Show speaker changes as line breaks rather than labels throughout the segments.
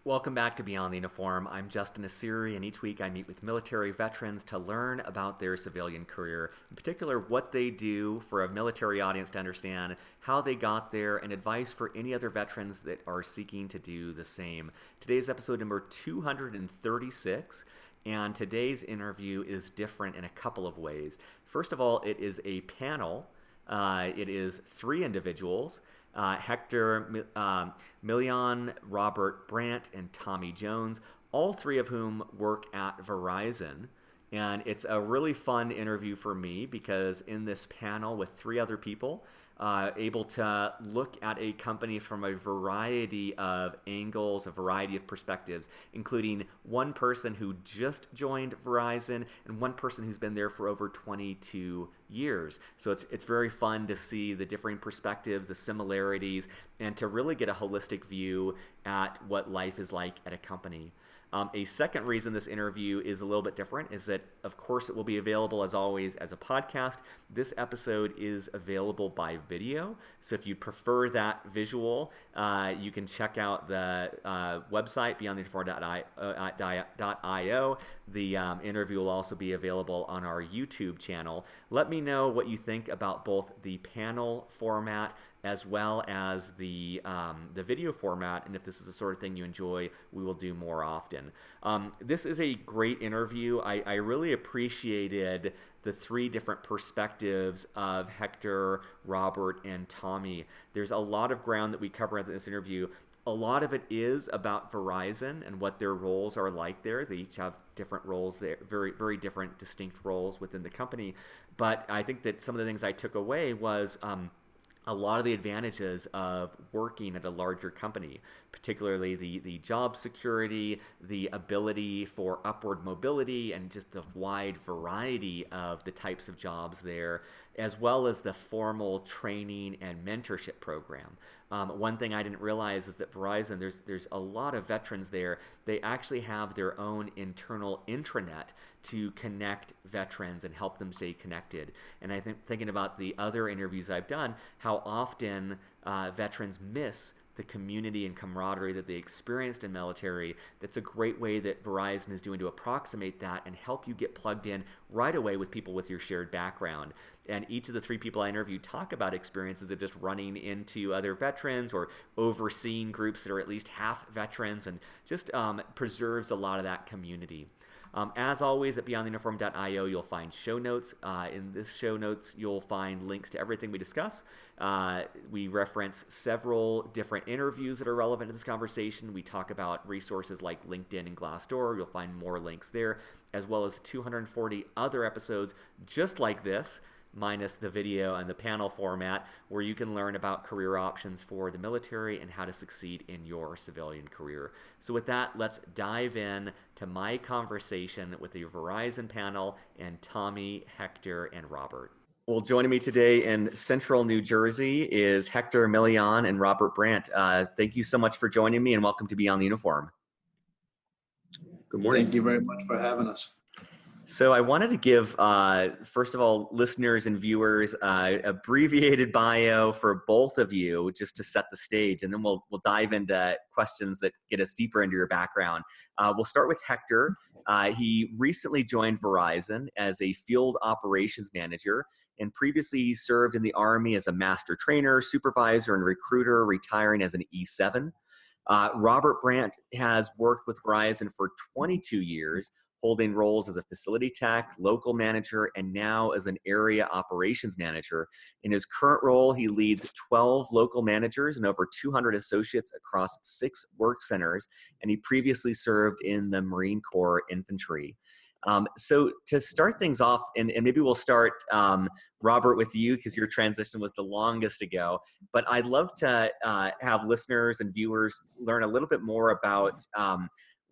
Welcome back to Beyond the Uniform. I'm Justin Asiri, and each week I meet with military veterans to learn about their civilian career, in particular, what they do for a military audience to understand how they got there, and advice for any other veterans that are seeking to do the same. Today's episode number 236, and today's interview is different in a couple of ways. First of all, it is a panel. It is three individuals. Hector Milan, Robert Brandt, and Tommy Jones, all three of whom work at Verizon. And it's a really fun interview for me because in this panel with three other people, able to look at a company from a variety of angles, a variety of perspectives, including one person who just joined Verizon and one person who's been there for over 22 years. So it's very fun to see the differing perspectives, the similarities, and to really get a holistic view at what life is like at a company. A second reason this interview is a little bit different is that, of course, it will be available as always as a podcast. This episode is available by video. So if you prefer that visual, you can check out the website, beyondtheuniform.io. The interview will also be available on our YouTube channel. Let me know what you think about both the panel format as well as the video format, and if this is the sort of thing you enjoy, we will do more often. This is a great interview. I really appreciated the three different perspectives of Hector, Robert, and Tommy. There's a lot of ground that we cover in this interview. A lot of it is about Verizon and what their roles are like there. They each have different roles there, very, very different, distinct roles within the company. But I think that some of the things I took away was a lot of the advantages of working at a larger company, particularly the job security, the ability for upward mobility, and just the wide variety of the types of jobs there, as well as the formal training and mentorship program. One thing I didn't realize is that Verizon, there's a lot of veterans there. They actually have their own internal intranet to connect veterans and help them stay connected. And I think thinking about the other interviews I've done, how often veterans miss the community and camaraderie that they experienced in military. That's a great way that Verizon is doing to approximate that and help you get plugged in right away with people with your shared background. And each of the three people I interviewed talk about experiences of just running into other veterans or overseeing groups that are at least half veterans, and just preserves a lot of that community. As always, at beyondtheuniform.io, you'll find show notes. In this show notes, you'll find links to everything we discuss. We reference several different interviews that are relevant to this conversation. We talk about resources like LinkedIn and Glassdoor. You'll find more links there, as well as 240 other episodes just like this, minus the video and the panel format, where you can learn about career options for the military and how to succeed in your civilian career. So with that, let's dive in to my conversation with the Verizon panel and Tommy, Hector, and Robert. Well, joining me today in central New Jersey is Hector Milan and Robert Brandt. Thank you so much for joining me, and welcome to Beyond the Uniform.
Good morning.
Thank you very much for having us.
So I wanted to give, first of all, listeners and viewers, abbreviated bio for both of you, just to set the stage, and then we'll dive into questions that get us deeper into your background. We'll start with Hector. He recently joined Verizon as a field operations manager, and previously he served in the Army as a master trainer, supervisor, and recruiter, retiring as an E7. Robert Brandt has worked with Verizon for 22 years, holding roles as a facility tech, local manager, and now as an area operations manager. In his current role, he leads 12 local managers and over 200 associates across 6 work centers, and he previously served in the Marine Corps Infantry. So to start things off, and maybe we'll start, Robert, with you, because your transition was the longest ago, but I'd love to have listeners and viewers learn a little bit more about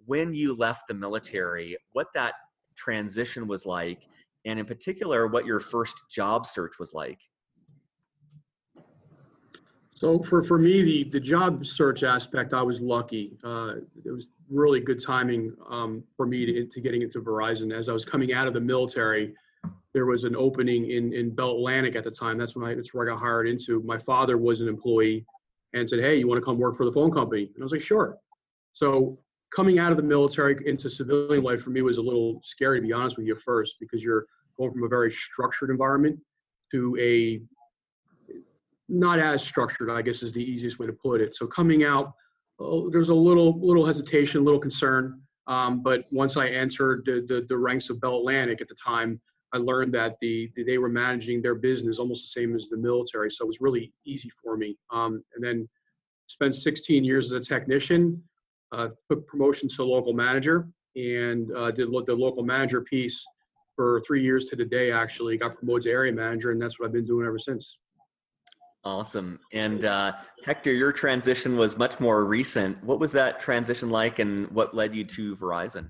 when you left the military, what that transition was like, and in particular, what your first job search was like.
So for me, the job search aspect, I was lucky. It was really good timing for me to getting into Verizon. As I was coming out of the military, there was an opening in Bell Atlantic at the time. That's where I got hired into. My father was an employee and said, "Hey, you want to come work for the phone company?" And I was like, "Sure." So coming out of the military into civilian life for me was a little scary, to be honest with you, at first, because you're going from a very structured environment to a not as structured, I guess is the easiest way to put it. So coming out, there's a little hesitation, a little concern. But once I entered the ranks of Bell Atlantic at the time, I learned that they were managing their business almost the same as the military. So it was really easy for me. And then spent 16 years as a technician, took promotion to local manager, and did the local manager piece for 3 years to the day, actually. Got promoted to area manager, and that's what I've been doing ever since.
Awesome. And Hector, your transition was much more recent. What was that transition like, and what led you to Verizon?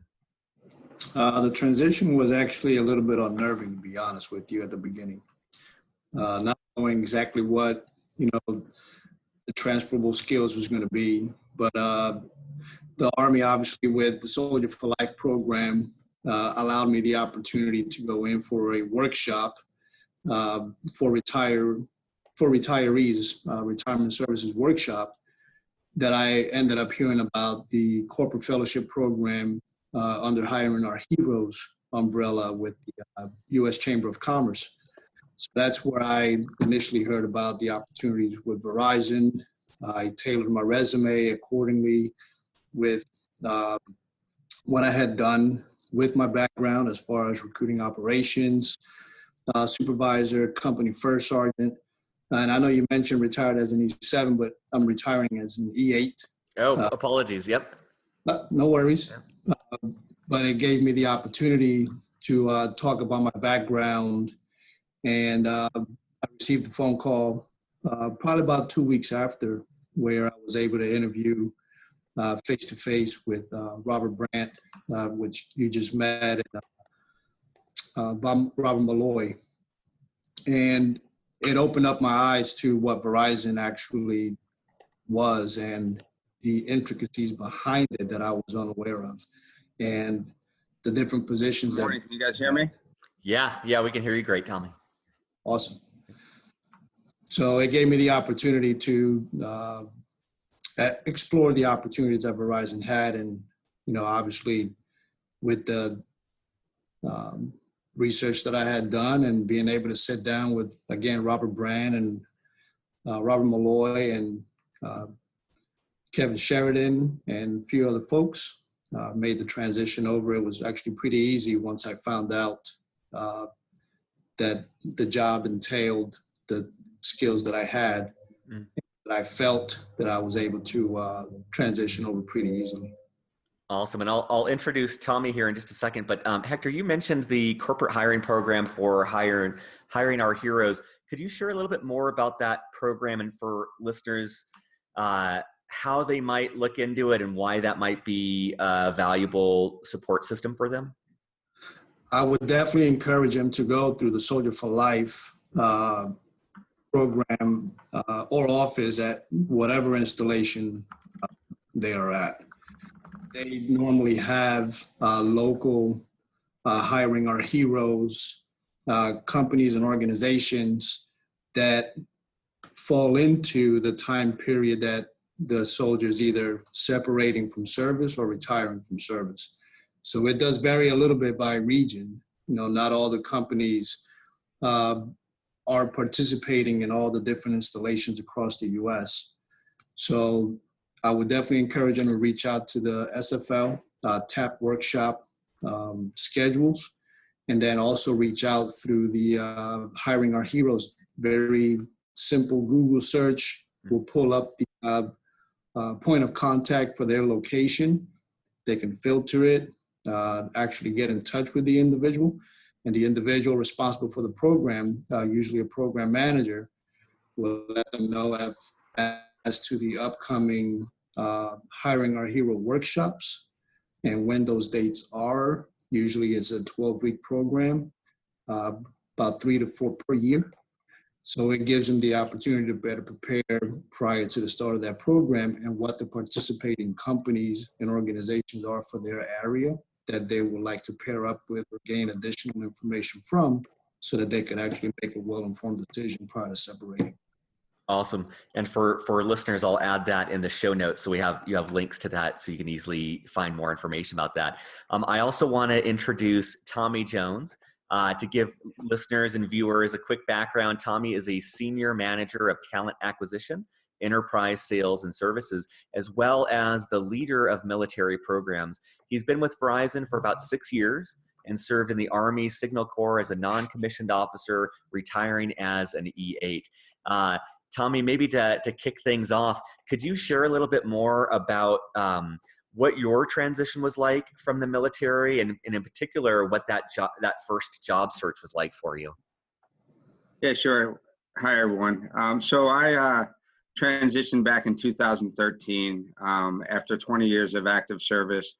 The transition was actually a little bit unnerving, to be honest with you, at the beginning. Not knowing exactly what, the transferable skills was going to be. But the Army, obviously, with the Soldier for Life program, allowed me the opportunity to go in for a workshop for retirees, retirement services workshop, that I ended up hearing about the corporate fellowship program under Hiring Our Heroes umbrella with the U.S. Chamber of Commerce. So that's where I initially heard about the opportunities with Verizon. I tailored my resume accordingly with what I had done with my background as far as recruiting operations, supervisor, company first sergeant. And I know you mentioned retired as an E7, but I'm retiring as an E8.
Oh, apologies. Yep.
No worries. But it gave me the opportunity to talk about my background. And I received a phone call probably about 2 weeks after, where I was able to interview face-to-face with Robert Brandt, which you just met, and Robert Malloy. And it opened up my eyes to what Verizon actually was and the intricacies behind it that I was unaware of, and the different positions.
Good morning. Can you guys hear me?
Yeah, we can hear you great, Tommy.
Awesome. So it gave me the opportunity to explore the opportunities that Verizon had, and obviously with the research that I had done and being able to sit down with, again, Robert Brandt and Robert Malloy and Kevin Sheridan and a few other folks, made the transition over. It was actually pretty easy once I found out that the job entailed the skills that I had. That I felt that I was able to transition over pretty easily.
Awesome. And I'll introduce Tommy here in just a second. But Hector, you mentioned the corporate hiring program for hiring our heroes. Could you share a little bit more about that program, and for listeners, how they might look into it and why that might be a valuable support system for them?
I would definitely encourage them to go through the Soldier for Life program or office at whatever installation they are at. They normally have local Hiring Our Heroes companies and organizations that fall into the time period that the soldiers either separating from service or retiring from service. So it does vary a little bit by region. Not all the companies are participating in all the different installations across the U.S. So I would definitely encourage them to reach out to the SFL TAP workshop schedules, and then also reach out through the Hiring Our Heroes. Very simple Google search will pull up the point of contact for their location. They can filter it, actually get in touch with the individual, and the individual responsible for the program, usually a program manager, will let them know as to the upcoming Hiring Our Hero workshops and when those dates are. Usually it's a 12-week program, about 3 to 4 per year. So it gives them the opportunity to better prepare prior to the start of that program, and what the participating companies and organizations are for their area that they would like to pair up with or gain additional information from, so that they could actually make a well-informed decision prior to separating.
Awesome. And for listeners, I'll add that in the show notes. So you have links to that so you can easily find more information about that. I also want to introduce Tommy Jones. To give listeners and viewers a quick background, Tommy is a senior manager of talent acquisition, enterprise sales and services, as well as the leader of military programs. He's been with Verizon for about 6 years and served in the Army Signal Corps as a non-commissioned officer, retiring as an E8. Tommy, maybe to kick things off, could you share a little bit more about what your transition was like from the military, and in particular, what that first job search was like for you?
Yeah, sure. Hi, everyone. So I transitioned back in 2013 after 20 years of active service.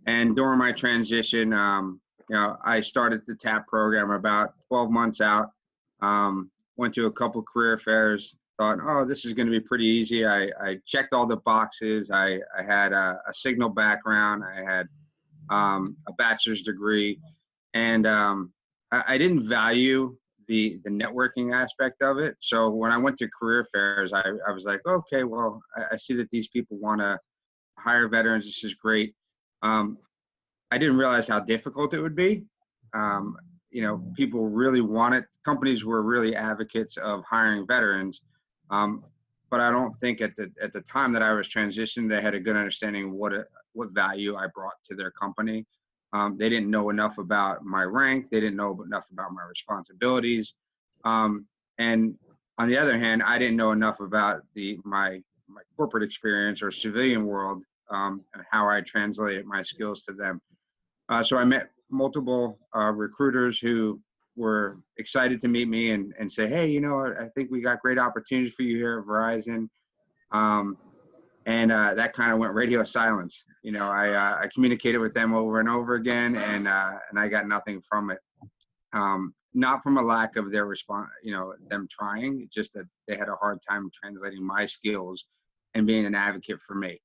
And during my transition, I started the TAP program about 12 months out, went to a couple career fairs, thought, oh, this is going to be pretty easy. I checked all the boxes. I had a signal background. I had a bachelor's degree. And I didn't value the networking aspect of it. So when I went to career fairs, I was like, okay, well, I see that these people want to hire veterans. This is great. I didn't realize how difficult it would be. People really wanted, companies were really advocates of hiring veterans. But I don't think at the time that I was transitioned, they had a good understanding of what value I brought to their company. They didn't know enough about my rank. They didn't know enough about my responsibilities. And on the other hand, I didn't know enough about my corporate experience or civilian world, and how I translated my skills to them. So I met multiple recruiters who were excited to meet me and say, hey, I think we got great opportunities for you here at Verizon. And that kind of went radio silence. I communicated with them over and over again, and I got nothing from it. Not from a lack of their response, them trying, just that they had a hard time translating my skills and being an advocate for me.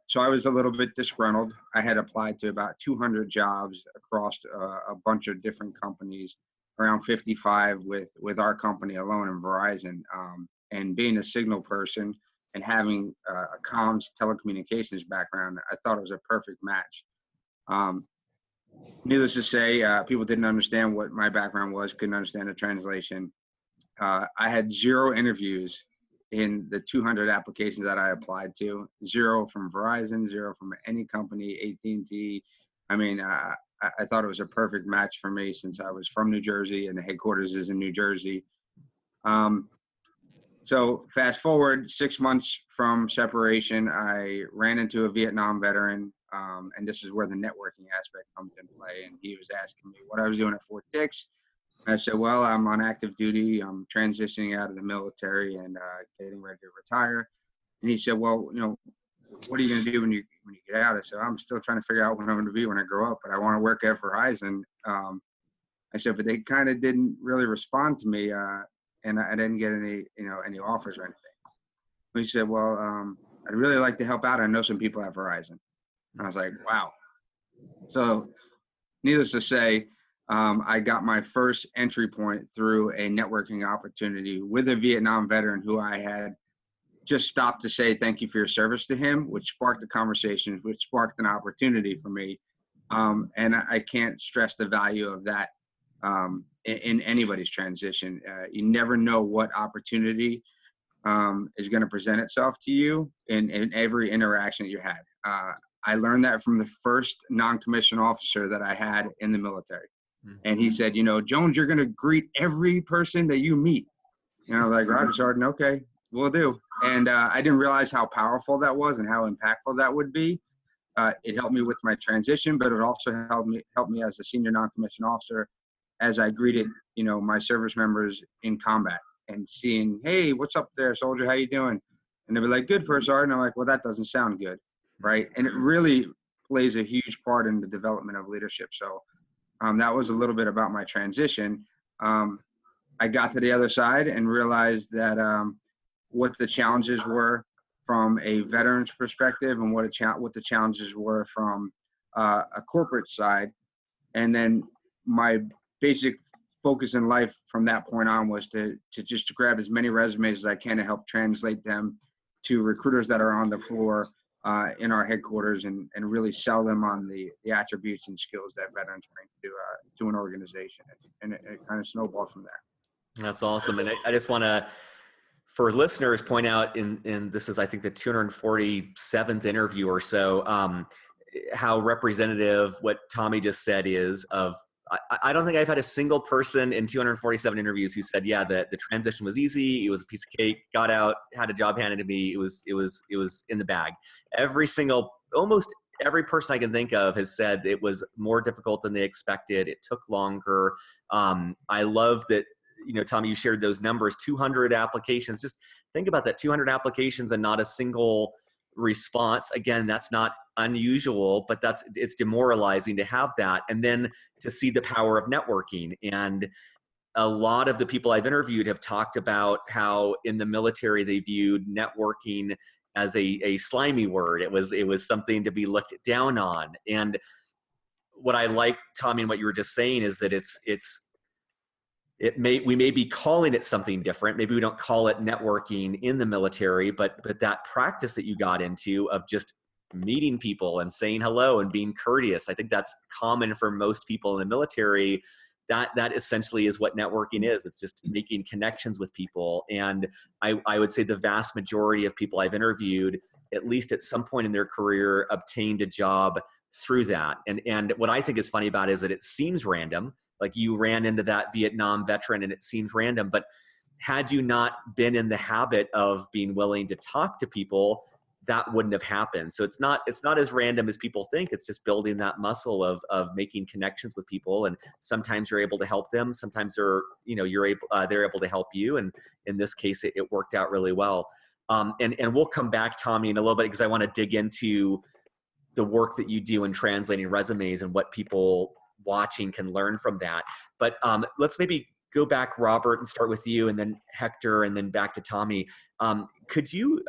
So I was a little bit disgruntled. I had applied to about 200 jobs across a bunch of different companies, around 55 with our company alone in Verizon. And being a signal person and having a comms telecommunications background, I thought it was a perfect match. Needless to say, people didn't understand what my background was, couldn't understand the translation. I had 0 interviews in the 200 applications that I applied to, 0 from Verizon, 0 from any company, AT&T. I mean, I thought it was a perfect match for me since I was from New Jersey and the headquarters is in New Jersey. So fast forward 6 months from separation, I ran into a Vietnam veteran, and this is where the networking aspect comes into play. And he was asking me what I was doing at Fort Dix. I said, well, I'm on active duty. I'm transitioning out of the military and getting ready to retire. And he said, well, what are you going to do when you get out? I said, I'm still trying to figure out what I'm going to be when I grow up, but I want to work at Verizon. I said, but they kind of didn't really respond to me, and I didn't get any offers or anything. He said, well, I'd really like to help out. I know some people at Verizon. And I was like, wow. So needless to say, I got my first entry point through a networking opportunity with a Vietnam veteran who I had just stopped to say thank you for your service to him, which sparked a conversation, which sparked an opportunity for me. And I can't stress the value of that in anybody's transition. You never know what opportunity is going to present itself to you in every interaction that you had. I learned that from the first non-commissioned officer that I had in the military. And he said, Jones, you're going to greet every person that you meet. And I was like, Roger Sergeant, okay, we'll do. And I didn't realize how powerful that was and how impactful that would be. It helped me with my transition, but it also helped me as a senior non-commissioned officer as I greeted, my service members in combat and seeing, hey, what's up there, soldier? How you doing? And they'd be like, good, First Sergeant. I'm like, well, that doesn't sound good, right? And it really plays a huge part in the development of leadership. So that was a little bit about my transition. I got to the other side and realized that what the challenges were from a veteran's perspective and what the challenges were from a corporate side. And then my basic focus in life from that point on was to just grab as many resumes as I can to help translate them to recruiters that are on the floor in our headquarters, and really sell them on the attributes and skills that veterans bring to an organization. And it kind of snowballs from there.
That's awesome. And I just want to, for listeners, point out in this is, I think, the 247th interview or so, how representative what Tommy just said is of, I don't think I've had a single person in 247 interviews who said, yeah, the transition was easy. It was a piece of cake, got out, had a job handed to me. It was in the bag. Almost every person I can think of has said it was more difficult than they expected. It took longer. I love that, Tommy, you shared those numbers, 200 applications. Just think about that, 200 applications and not a single response. Again, that's not unusual, but it's demoralizing to have that. And then to see the power of networking. And a lot of the people I've interviewed have talked about how in the military they viewed networking as a slimy word. It was something to be looked down on. And what I like, Tommy, and what you were just saying is that we may be calling it something different. Maybe we don't call it networking in the military, but that practice that you got into of just meeting people and saying hello and being courteous, I think that's common for most people in the military. That essentially is what networking is. It's just making connections with people. And I would say the vast majority of people I've interviewed, at least at some point in their career, obtained a job through that. And what I think is funny about it is that it seems random. Like you ran into that Vietnam veteran and it seems random, but had you not been in the habit of being willing to talk to people, that wouldn't have happened. So it's not as random as people think. It's just building that muscle of making connections with people. And sometimes you're able to help them. Sometimes they're able to help you. And in this case, it worked out really well. And we'll come back, Tommy, in a little bit, because I want to dig into the work that you do in translating resumes and what people watching can learn from that. But let's maybe go back, Robert, and start with you, and then Hector, and then back to Tommy. Could you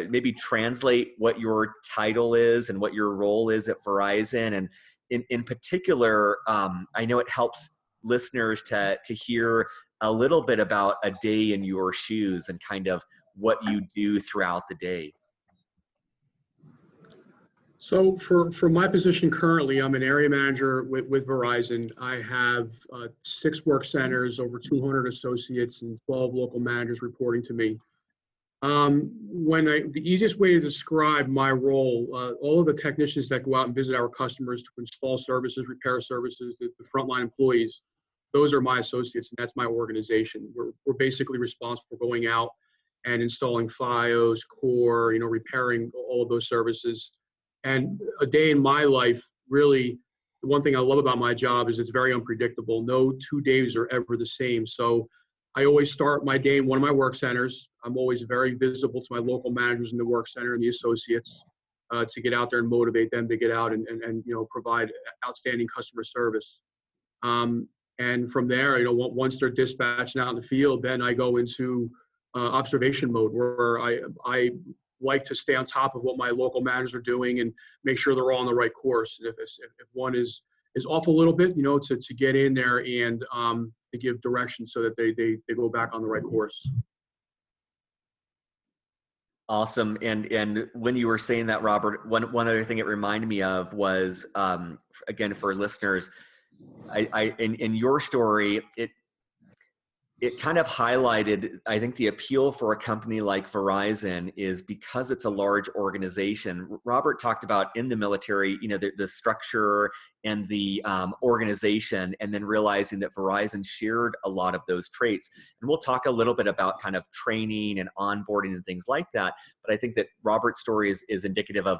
maybe translate what your title is and what your role is at Verizon? And in particular, I know it helps listeners to hear a little bit about a day in your shoes and kind of what you do throughout the day.
So for my position currently, I'm an area manager with Verizon. I have 6 work centers, over 200 associates, and 12 local managers reporting to me. The easiest way to describe my role, all of the technicians that go out and visit our customers to install services, repair services, the frontline employees, those are my associates, and that's my organization. We're basically responsible for going out and installing FiOS, core, repairing all of those services. And a day in my life, really, the one thing I love about my job is it's very unpredictable. No 2 days are ever the same. So I always start my day in one of my work centers. I'm always very visible to my local managers in the work center and the associates to get out there and motivate them to get out and provide outstanding customer service. And from there, once they're dispatched out in the field, then I go into observation mode where I like to stay on top of what my local managers are doing and make sure they're all on the right course. And if one is off a little bit, to get in there and to give direction so that they go back on the right course.
Awesome. And when you were saying that, Robert, one other thing it reminded me of was, again, for listeners, in your story, it kind of highlighted, I think, the appeal for a company like Verizon is because it's a large organization. Robert talked about in the military, the structure and the organization, and then realizing that Verizon shared a lot of those traits. And we'll talk a little bit about kind of training and onboarding and things like that. But I think that Robert's story is indicative of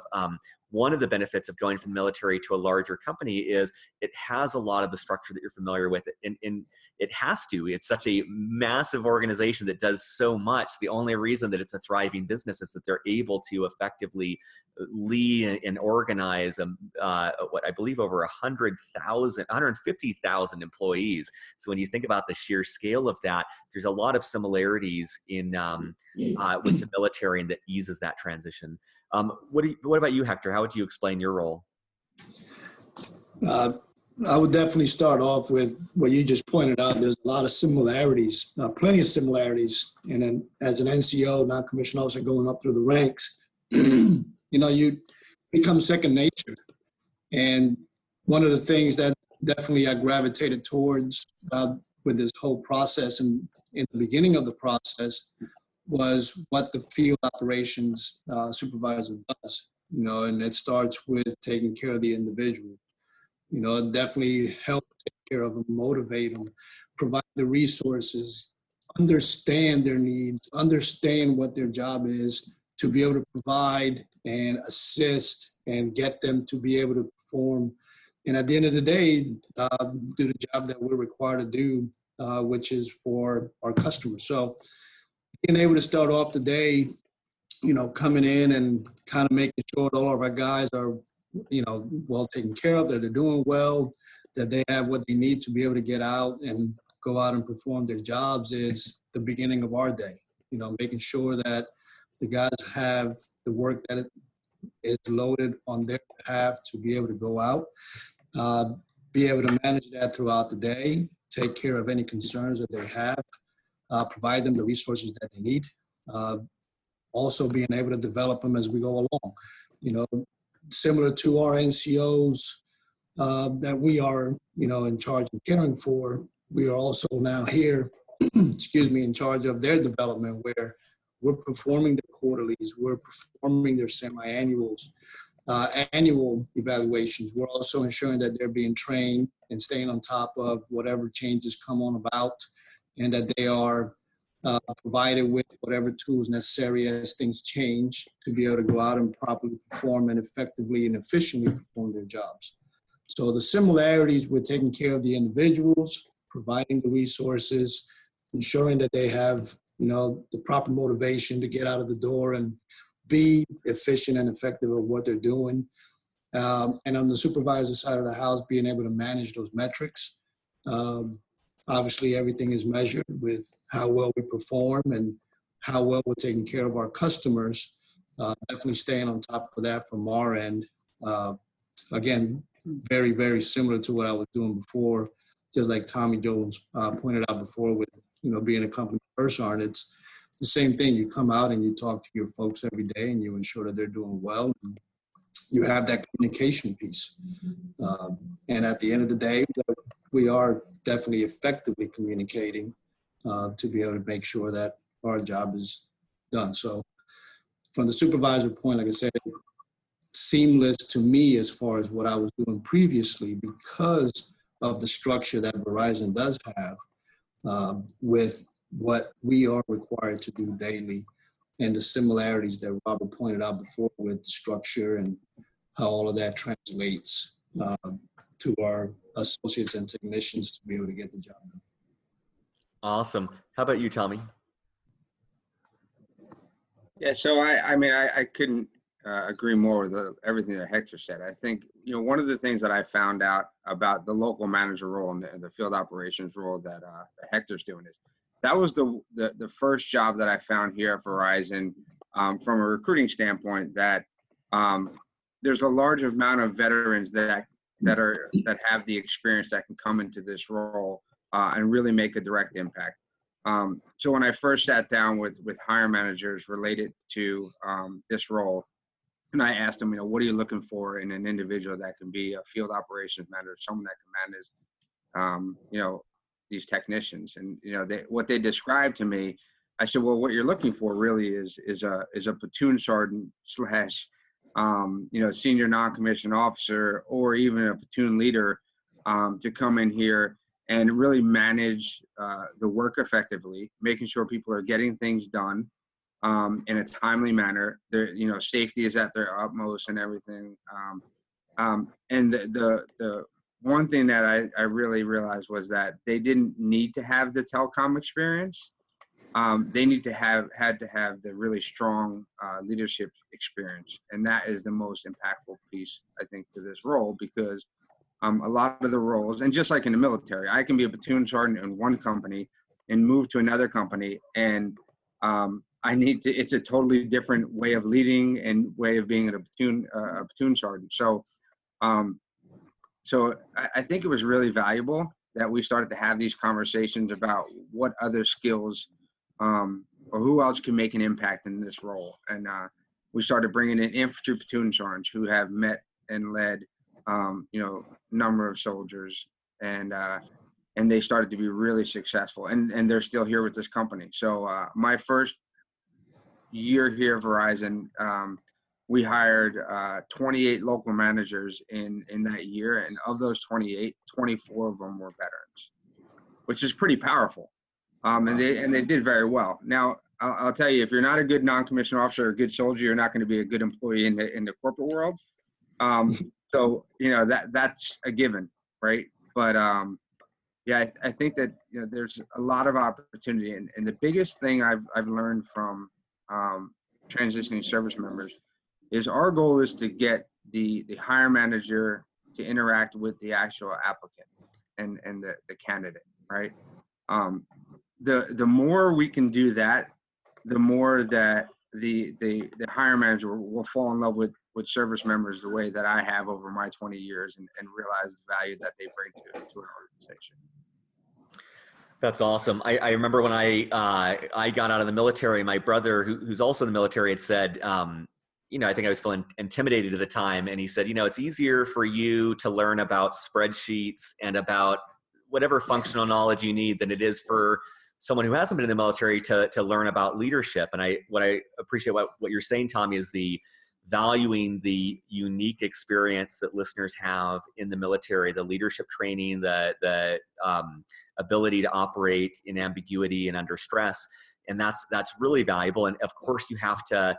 one of the benefits of going from the military to a larger company is it has a lot of the structure that you're familiar with. And it has to. It's such a massive organization that does so much. The only reason that it's a thriving business is that they're able to effectively lead and organize what I believe over 150,000 employees. So when you think about the sheer scale of that, there's a lot of similarities in with the military, and that eases that transition. What about you, Hector? How would you explain your role?
I would definitely start off with what you just pointed out. There's a lot of similarities, plenty of similarities. And then as an NCO, non-commissioned officer, going up through the ranks, you become second nature. And one of the things that definitely I gravitated towards with this whole process and in the beginning of the process was what the field operations supervisor does, and it starts with taking care of the individual. Definitely help take care of them, motivate them, provide the resources, understand their needs, understand what their job is to be able to provide and assist and get them to be able to perform. And at the end of the day, do the job that we're required to do, which is for our customers. So being able to start off the day, coming in and kind of making sure that all of our guys are well taken care of, that they're doing well, that they have what they need to be able to get out and go out and perform their jobs is the beginning of our day. Making sure that the guys have the work that is loaded on their behalf to be able to go out, be able to manage that throughout the day, take care of any concerns that they have, provide them the resources that they need. Also being able to develop them as we go along. Similar to our NCOs that we are, in charge of caring for, we are also now here, in charge of their development, where we're performing the quarterlies, we're performing their semi-annuals, annual evaluations. We're also ensuring that they're being trained and staying on top of whatever changes come on about, and that they are provided with whatever tools necessary as things change to be able to go out and properly perform and effectively and efficiently perform their jobs. So the similarities with taking care of the individuals, providing the resources, ensuring that they have, the proper motivation to get out of the door and be efficient and effective at what they're doing. And on the supervisor side of the house, being able to manage those metrics. Obviously, everything is measured with how well we perform and how well we're taking care of our customers. Definitely staying on top of that from our end. Again, very, very similar to what I was doing before. Just like Tommy Jones pointed out before with, being a company person, it's the same thing. You come out and you talk to your folks every day and you ensure that they're doing well. And you have that communication piece. And at the end of the day, we are definitely effectively communicating to be able to make sure that our job is done. So from the supervisor point, like I said, seamless to me as far as what I was doing previously because of the structure that Verizon does have with what we are required to do daily and the similarities that Robert pointed out before with the structure and how all of that translates to our associates and technicians to be able to get the job done.
Awesome. How about you, Tommy?
Yeah, so I couldn't agree more with everything that Hector said. I think, one of the things that I found out about the local manager role and the field operations role that Hector's doing is that was the first job that I found here at Verizon from a recruiting standpoint that there's a large amount of veterans that have the experience that can come into this role and really make a direct impact. So when I first sat down with hiring managers related to this role, and I asked them, what are you looking for in an individual that can be a field operations manager, someone that can manage, these technicians? And what they described to me, I said, well, what you're looking for really is a platoon sergeant slash senior non-commissioned officer or even a platoon leader to come in here and really manage the work effectively, making sure people are getting things done in a timely manner. Safety is at their utmost and everything. And the one thing that I really realized was that they didn't need to have the telecom experience. They had to have the really strong leadership experience. And that is the most impactful piece, I think, to this role, because a lot of the roles, and just like in the military, I can be a platoon sergeant in one company and move to another company. And it's a totally different way of leading and way of being a platoon sergeant. So So I think it was really valuable that we started to have these conversations about what other skills or who else can make an impact in this role. And we started bringing in infantry platoon sergeants who have met and led, number of soldiers, and they started to be really successful, and they're still here with this company. So my first year here at Verizon, we hired 28 local managers in that year, and of those 28, 24 of them were veterans, which is pretty powerful. And they did very well. Now, I'll tell you, if you're not a good non-commissioned officer or a good soldier, you're not going to be a good employee in the corporate world. So that's a given, right? But yeah, I think that there's a lot of opportunity, and the biggest thing I've learned from transitioning service members is our goal is to get the hire manager to interact with the actual applicant and the candidate, right? The more we can do that, the more that the hire manager will fall in love with service members the way that I have over my 20 years and realize the value that they bring to an organization.
That's awesome. I remember when I got out of the military, my brother, who's also in the military, had said, I think I was feeling intimidated at the time. And he said, it's easier for you to learn about spreadsheets and about whatever functional knowledge you need than it is for someone who hasn't been in the military to learn about leadership. And what I appreciate what you're saying, Tommy, is the valuing the unique experience that listeners have in the military, the leadership training, the ability to operate in ambiguity and under stress. And that's really valuable. And of course you have to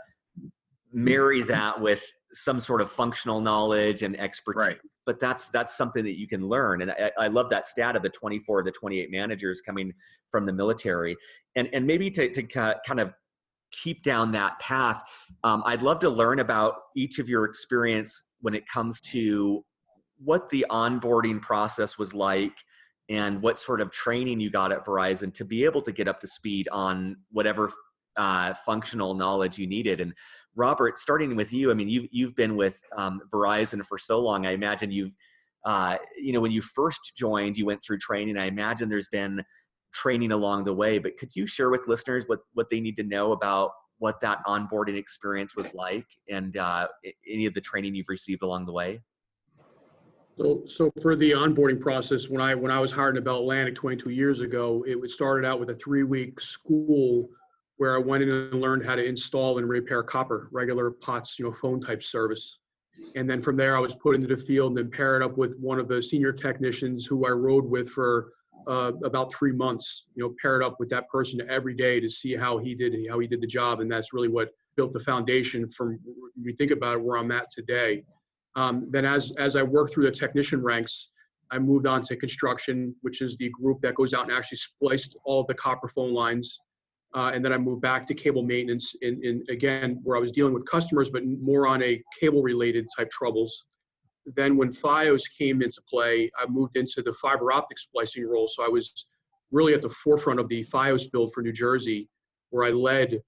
marry that with some sort of functional knowledge and expertise,
right.
But that's something that you can learn. And I love that stat of the 24 of the 28 managers coming from the military. And maybe to kind of keep down that path, I'd love to learn about each of your experience when it comes to what the onboarding process was like and what sort of training you got at Verizon to be able to get up to speed on whatever functional knowledge you needed. And Robert, starting with you, I mean, you've been with Verizon for so long. I imagine you've, when you first joined, you went through training. I imagine there's been training along the way, but could you share with listeners what they need to know about what that onboarding experience was like and any of the training you've received along the way?
So for the onboarding process, when I was hired in Bell Atlantic 22 years ago, it started out with a 3-week school where I went in and learned how to install and repair copper, regular POTS, phone type service. And then from there, I was put into the field and then paired up with one of the senior technicians who I rode with for about 3 months, paired up with that person every day to see how he did the job. And that's really what built the foundation from, when you think about it, where I'm at today. Then as I worked through the technician ranks, I moved on to construction, which is the group that goes out and actually spliced all of the copper phone lines. And then I moved back to cable maintenance in again, where I was dealing with customers, but more on a cable related type troubles. Then when FiOS came into play, I moved into the fiber optic splicing role. So I was really at the forefront of the FiOS build for New Jersey, where I led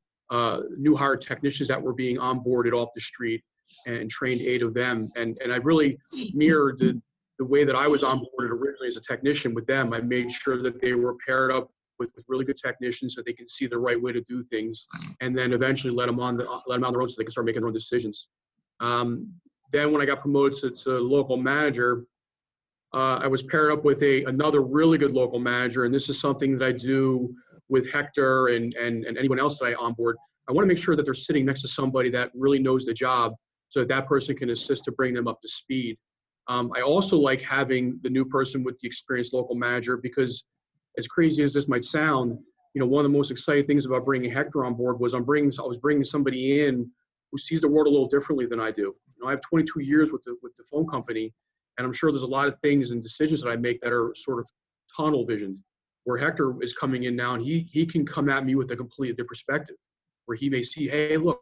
new hired technicians that were being onboarded off the street and trained 8 of them. And I really mirrored the way that I was onboarded originally as a technician with them. I made sure that they were paired up with really good technicians so they can see the right way to do things, and then eventually let them on their own so they can start making their own decisions. Then when I got promoted to local manager, I was paired up with another really good local manager, and this is something that I do with Hector and anyone else that I onboard. I want to make sure that they're sitting next to somebody that really knows the job so that person can assist to bring them up to speed. I also like having the new person with the experienced local manager because, as crazy as this might sound, one of the most exciting things about bringing Hector on board was I was bringing somebody in who sees the world a little differently than I do. I have 22 years with the phone company, and I'm sure there's a lot of things and decisions that I make that are sort of tunnel visioned, where Hector is coming in now and he can come at me with a completely different perspective, where he may see, hey, look,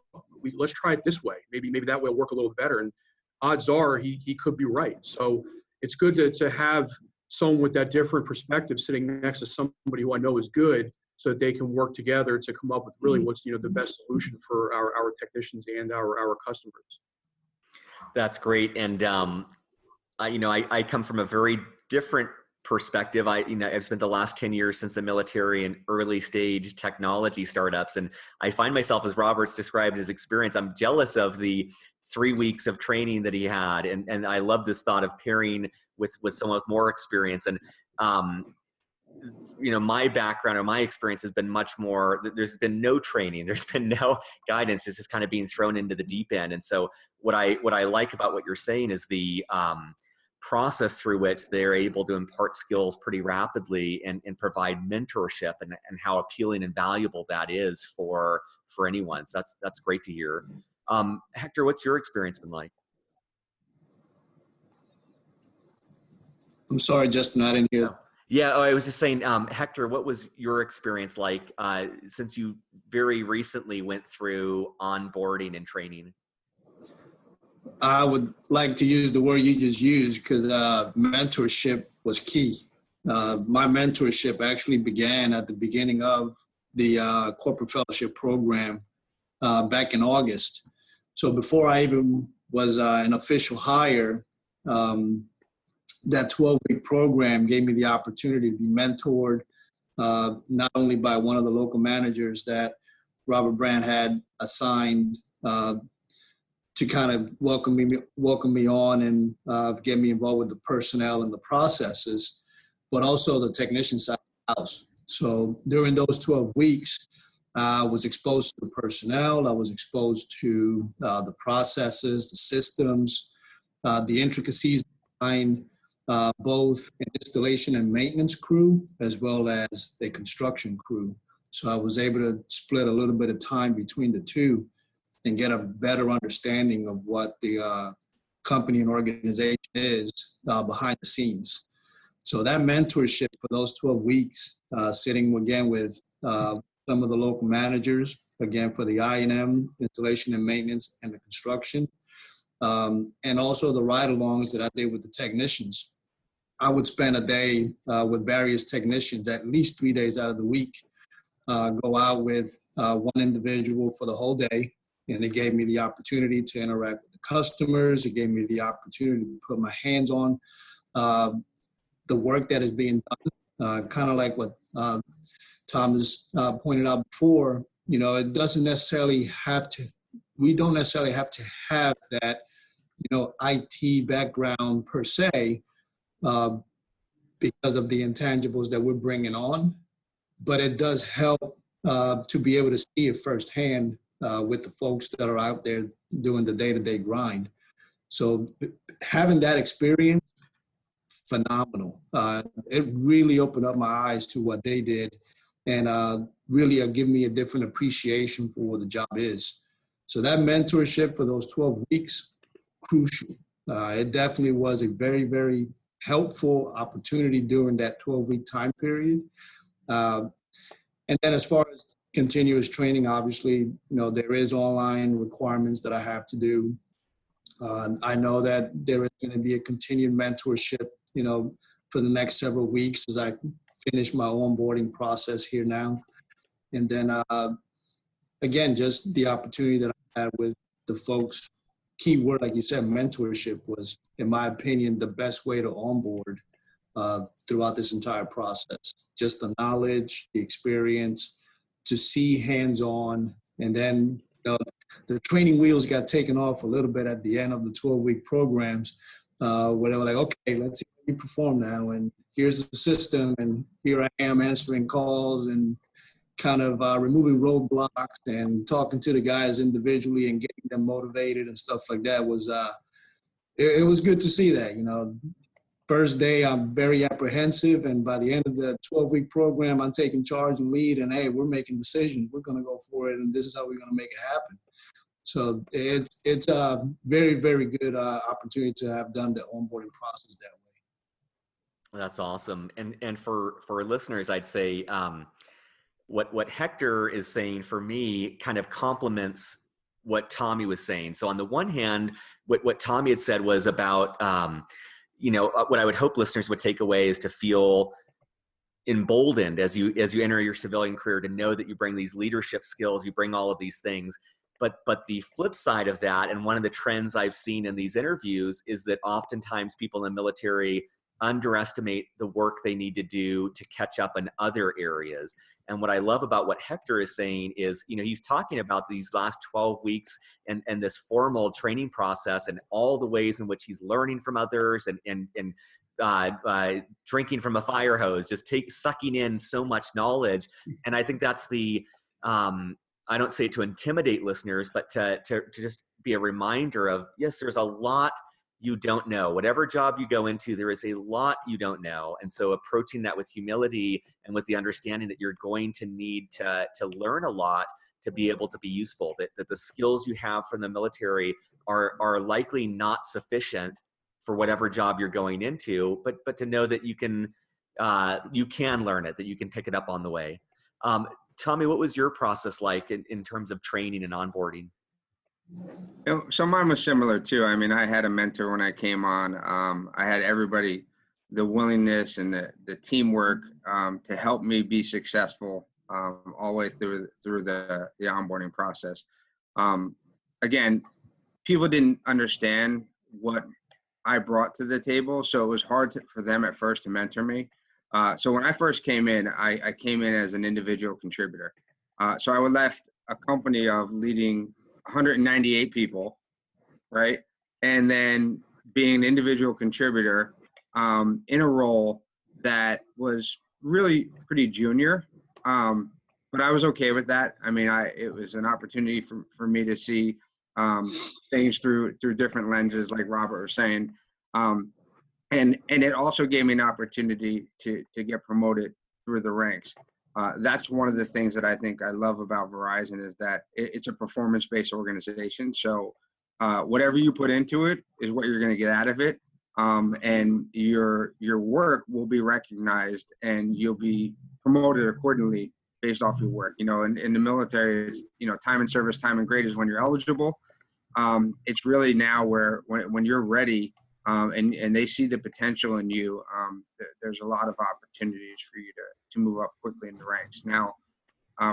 let's try it this way. Maybe that way will work a little better. And odds are he could be right. So it's good to have someone with that different perspective sitting next to somebody who I know is good, so that they can work together to come up with really what's the best solution for our technicians and our customers.
That's great. And I come from a very different perspective. I've spent the last 10 years since the military in early stage technology startups. And I find myself, as Robert's described his experience, I'm jealous of the 3 weeks of training that he had. And I love this thought of pairing with someone with more experience. And, my background or my experience has been much more, there's been no training, there's been no guidance. It's just kind of being thrown into the deep end. And so what I like about what you're saying is the process through which they're able to impart skills pretty rapidly and provide mentorship, and how appealing and valuable that is for anyone. So that's great to hear. Hector, what's your experience been like?
I'm sorry, Justin, I didn't hear.
Yeah, I was just saying, Hector, what was your experience like since you very recently went through onboarding and training?
I would like to use the word you just used, because mentorship was key. My mentorship actually began at the beginning of the corporate fellowship program back in August. So before I even was an official hire, that 12-week program gave me the opportunity to be mentored, not only by one of the local managers that Robert Brandt had assigned to kind of welcome me on and get me involved with the personnel and the processes, but also the technician side of the house. So during those 12 weeks, I was exposed to the personnel. I was exposed to the processes, the systems, the intricacies behind both an installation and maintenance crew, as well as a construction crew. So I was able to split a little bit of time between the two and get a better understanding of what the company and organization is behind the scenes. So that mentorship for those 12 weeks, sitting again with some of the local managers, again for the I&M, installation and maintenance, and the construction, and also the ride-alongs that I did with the technicians. I would spend a day with various technicians at least 3 days out of the week, go out with one individual for the whole day. And it gave me the opportunity to interact with the customers. It gave me the opportunity to put my hands on the work that is being done, kind of like what Thomas pointed out before. It doesn't necessarily have to, we don't necessarily have to have that, IT background per se, because of the intangibles that we're bringing on. But it does help to be able to see it firsthand with the folks that are out there doing the day-to-day grind. So having that experience, phenomenal. It really opened up my eyes to what they did, and really given me a different appreciation for what the job is. So that mentorship for those 12 weeks, crucial. It definitely was a very, very helpful opportunity during that 12-week time period. And then as far as continuous training, obviously, there is online requirements that I have to do. I know that there is going to be a continued mentorship, for the next several weeks as I finish my onboarding process here now. And then, again, just the opportunity that I had with the folks. Key word, like you said, mentorship was, in my opinion, the best way to onboard throughout this entire process. Just the knowledge, the experience, to see hands-on, and then the training wheels got taken off a little bit at the end of the 12-week programs, where they were like, okay, let's see how you perform now, and here's the system, and here I am answering calls and kind of removing roadblocks and talking to the guys individually and getting them motivated and stuff like that. Was it was good to see that. First day, I'm very apprehensive, and by the end of the 12-week program, I'm taking charge and lead, and hey, we're making decisions. We're going to go for it, and this is how we're going to make it happen. So it's a very, very good opportunity to have done the onboarding process that way.
That's awesome. And for listeners, I'd say what Hector is saying for me kind of complements what Tommy was saying. So on the one hand, what Tommy had said was about what I would hope listeners would take away is to feel emboldened as you enter your civilian career, to know that you bring these leadership skills, you bring all of these things. But the flip side of that, and one of the trends I've seen in these interviews, is that oftentimes people in the military underestimate the work they need to do to catch up in other areas. And what I love about what Hector is saying is, he's talking about these last 12 weeks and this formal training process and all the ways in which he's learning from others and drinking from a fire hose, just sucking in so much knowledge. And I think that's I don't say it to intimidate listeners, but to just be a reminder of, yes, there's a lot you don't know. Whatever job you go into, there is a lot you don't know. And so approaching that with humility and with the understanding that you're going to need to learn a lot to be able to be useful, that the skills you have from the military are likely not sufficient for whatever job you're going into, but to know that you can learn it, that you can pick it up on the way. Tommy, what was your process like in terms of training and onboarding?
So mine was similar too. I mean, I had a mentor when I came on. I had everybody, the willingness and the teamwork to help me be successful all the way through the onboarding process. Again, people didn't understand what I brought to the table, so it was hard for them at first to mentor me. So when I first came in, I came in as an individual contributor. So I left a company of leading 198 people, right? And then being an individual contributor in a role that was really pretty junior. But I was okay with that. I mean, it was an opportunity for me to see things through different lenses, like Robert was saying. And it also gave me an opportunity to get promoted through the ranks. That's one of the things that I think I love about Verizon, is that it's a performance-based organization. So whatever you put into it is what you're going to get out of it. And your work will be recognized and you'll be promoted accordingly based off your work. In the military, time in service, time in grade is when you're eligible. It's really now when you're ready, and they see the potential in you, there's a lot of opportunities for you to move up quickly in the ranks. Now,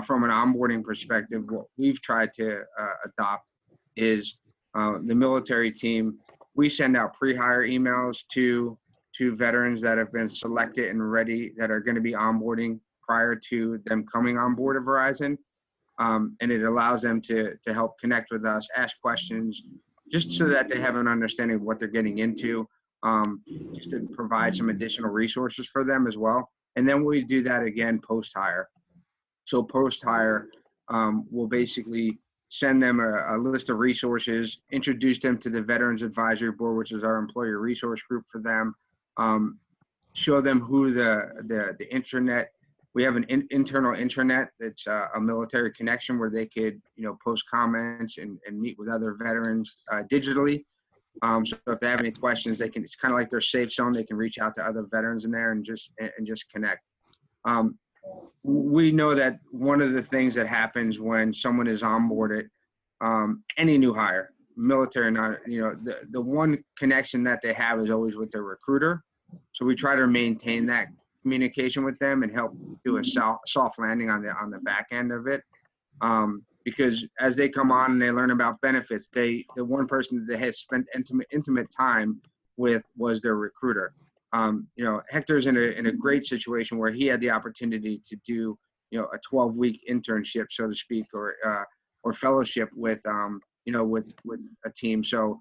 from an onboarding perspective, what we've tried to adopt is the military team. We send out pre-hire emails to veterans that have been selected and ready, that are going to be onboarding prior to them coming on board at Verizon. And it allows them to help connect with us, ask questions, just so that they have an understanding of what they're getting into, just to provide some additional resources for them as well. And then we do that again post-hire. So post-hire, we'll basically send them a list of resources, introduce them to the Veterans Advisory Board, which is our employee resource group for them, show them who the intranet. We have an internal intranet that's a military connection where they could, post comments and meet with other veterans digitally. So if they have any questions, it's kind of like their safe zone. They can reach out to other veterans in there and just connect. We know that one of the things that happens when someone is onboarded, any new hire, military, the one connection that they have is always with their recruiter. So we try to maintain that communication with them and help do a soft landing on the back end of it. Because as they come on and they learn about benefits, the one person that they had spent intimate time with was their recruiter. Hector's in a great situation where he had the opportunity to do, a 12-week internship, so to speak, or fellowship with a team. So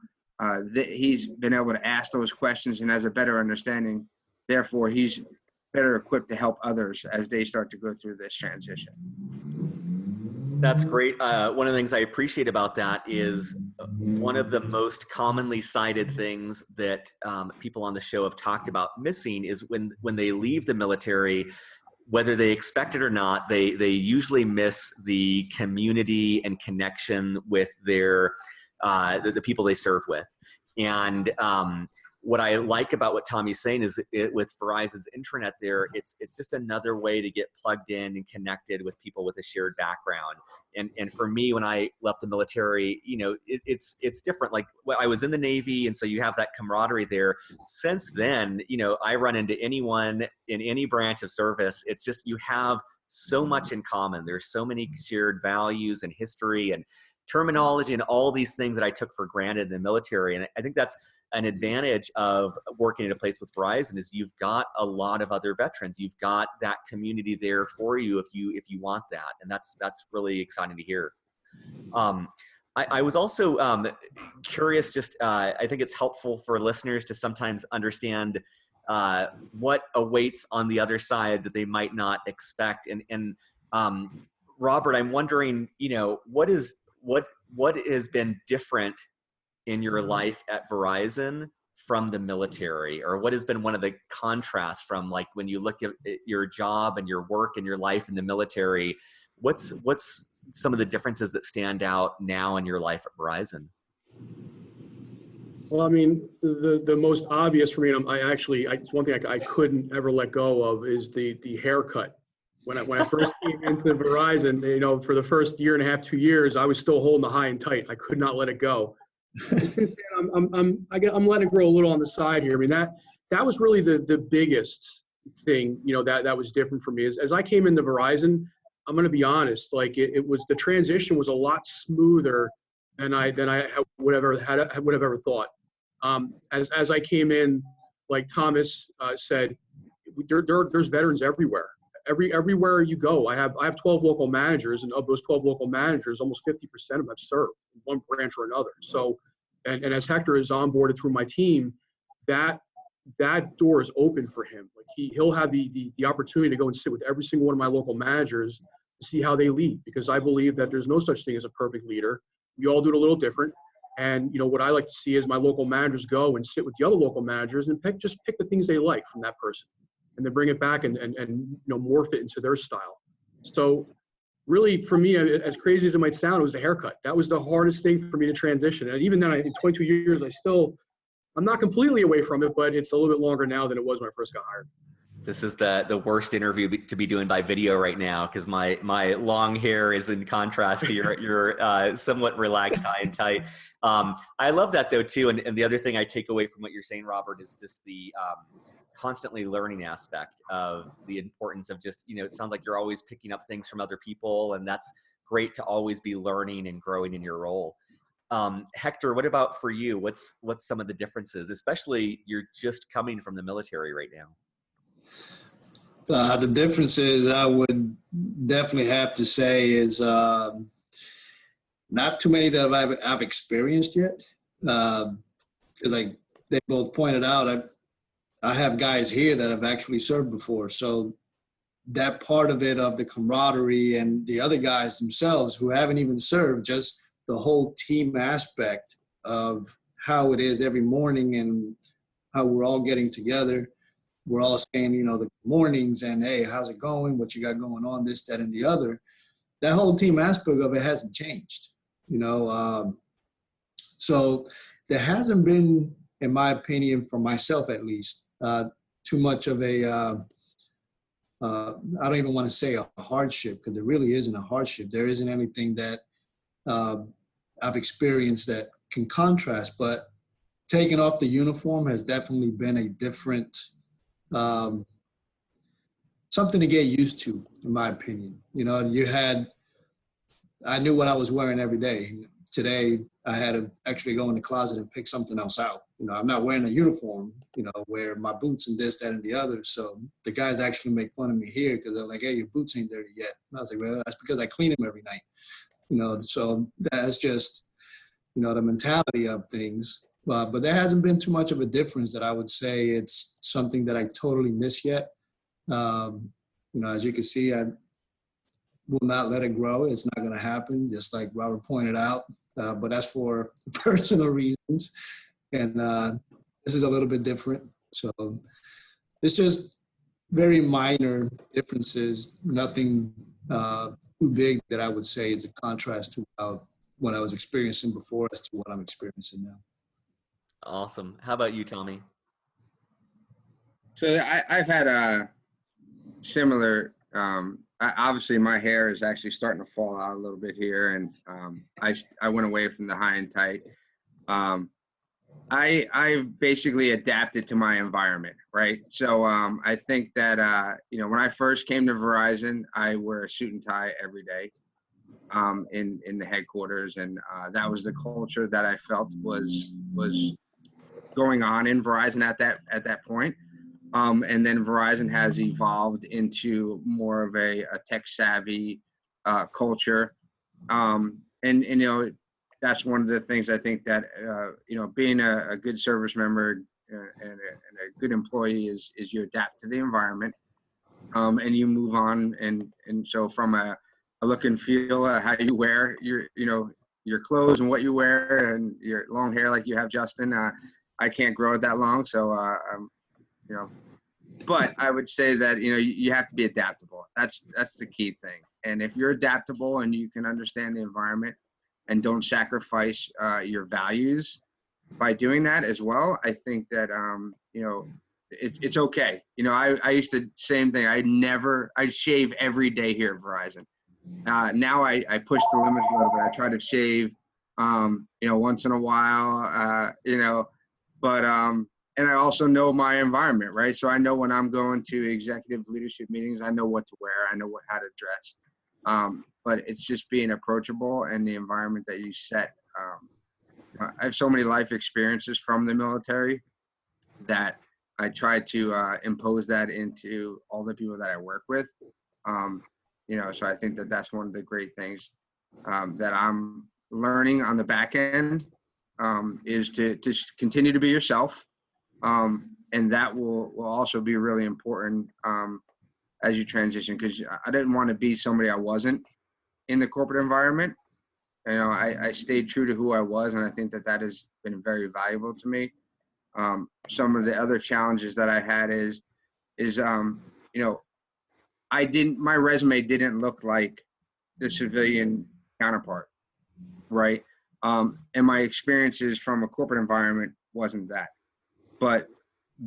he's been able to ask those questions and has a better understanding. Therefore, he's better equipped to help others as they start to go through this transition.
That's great. One of the things I appreciate about that is one of the most commonly cited things that people on the show have talked about missing is when they leave the military, whether they expect it or not, they usually miss the community and connection with their the people they serve with. And what I like about what Tommy's saying is with Verizon's intranet there, it's just another way to get plugged in and connected with people with a shared background. And for me, when I left the military, it's different. Like, well, I was in the Navy, and so you have that camaraderie there. Since then, I run into anyone in any branch of service. It's just, you have so much in common. There's so many shared values and history, and terminology and all these things that I took for granted in the military. And I think that's an advantage of working at a place with Verizon is you've got a lot of other veterans. You've got that community there for you if you want that. And that's really exciting to hear. I was also curious, just I think it's helpful for listeners to sometimes understand what awaits on the other side that they might not expect. And Robert, I'm wondering, what has been different in your life at Verizon from the military, or what has been one of the contrasts from, like, when you look at your job and your work and your life in the military? What's some of the differences that stand out now in your life at Verizon?
Well, I mean, the most obvious for me, and it's one thing I couldn't ever let go of, is the haircut. When I first came into Verizon, for the first year and a half, 2 years, I was still holding the high and tight. I could not let it go. And since then, I'm letting it grow a little on the side here. I mean, that was really the biggest thing, that was different for me. As I came into Verizon, I'm going to be honest, like the transition was a lot smoother than I would have ever thought. As I came in, like Thomas said, there's veterans everywhere. Everywhere you go, I have 12 local managers, and of those 12 local managers, almost 50% of them have served in one branch or another. So, and as Hector is onboarded through my team, that door is open for him. Like he'll have the opportunity to go and sit with every single one of my local managers to see how they lead, because I believe that there's no such thing as a perfect leader. We all do it a little different. And what I like to see is my local managers go and sit with the other local managers and pick the things they like from that person, and then bring it back and morph it into their style. So really, for me, as crazy as it might sound, it was the haircut. That was the hardest thing for me to transition. And even then, in 22 years, I'm not completely away from it, but it's a little bit longer now than it was when I first got hired.
This is the worst interview to be doing by video right now, because my long hair is in contrast to your somewhat relaxed high and tight. I love that though too. And the other thing I take away from what you're saying, Robert, is just the constantly learning aspect of the importance of just, it sounds like you're always picking up things from other people, and that's great to always be learning and growing in your role. Hector, what about for you? What's some of the differences, especially you're just coming from the military right now?
The differences I would definitely have to say is not too many that I've experienced yet. Because like they both pointed out, I have guys here that have actually served before. So that part of it, of the camaraderie, and the other guys themselves who haven't even served, just the whole team aspect of how it is every morning and how we're all getting together. We're all saying, the mornings and, hey, how's it going? What you got going on? This, that, and the other. That whole team aspect of it hasn't changed, So there hasn't been, in my opinion, for myself at least, too much of a, I don't even want to say a hardship, because there really isn't a hardship. There isn't anything that I've experienced that can contrast, but taking off the uniform has definitely been a different, something to get used to, in my opinion. I knew what I was wearing every day. Today, I had to actually go in the closet and pick something else out. I'm not wearing a uniform, wear my boots and this, that, and the other. So the guys actually make fun of me here because they're like, hey, your boots ain't dirty yet. And I was like, well, that's because I clean them every night. So that's just, the mentality of things. But there hasn't been too much of a difference that I would say it's something that I totally miss yet. As you can see, I will not let it grow. It's not going to happen, just like Robert pointed out. But that's for personal reasons. And this is a little bit different. So it's just very minor differences, nothing too big that I would say is a contrast to what I was experiencing before as to what I'm experiencing now.
Awesome. How about you, Tommy?
So I've had a similar, obviously my hair is actually starting to fall out a little bit here, and I went away from the high and tight. I've basically adapted to my environment, right? So I think that, when I first came to Verizon, I wear a suit and tie every day. in the headquarters, and that was the culture that I felt was going on in Verizon at that point. And then Verizon has evolved into more of a tech savvy culture, and you know, that's one of the things I think that you know, being a good service member and a good employee is you adapt to the environment, and you move on, and so from a look and feel, how you wear your clothes and what you wear, and your long hair like you have, Justin. I can't grow it that long, so you know, but I would say that, you know, you have to be adaptable. That's the key thing. And if you're adaptable and you can understand the environment and don't sacrifice your values by doing that as well, I think that you know, it's okay. You know, I used to same thing. I'd shave every day here at Verizon. Now I push the limits a little bit. I try to shave you know, once in a while, you know, but and I also know my environment, right? So I know when I'm going to executive leadership meetings, I know what to wear, I know how to dress. But it's just being approachable and the environment that you set. I have so many life experiences from the military that I try to impose that into all the people that I work with. You know, so I think that that's one of the great things that I'm learning on the back end, is to continue to be yourself. And that will also be really important as you transition, because I didn't want to be somebody I wasn't in the corporate environment. You know, I stayed true to who I was, and I think that that has been very valuable to me. Some of the other challenges that I had is you know, my resume didn't look like the civilian counterpart, right? And my experiences from a corporate environment wasn't that. But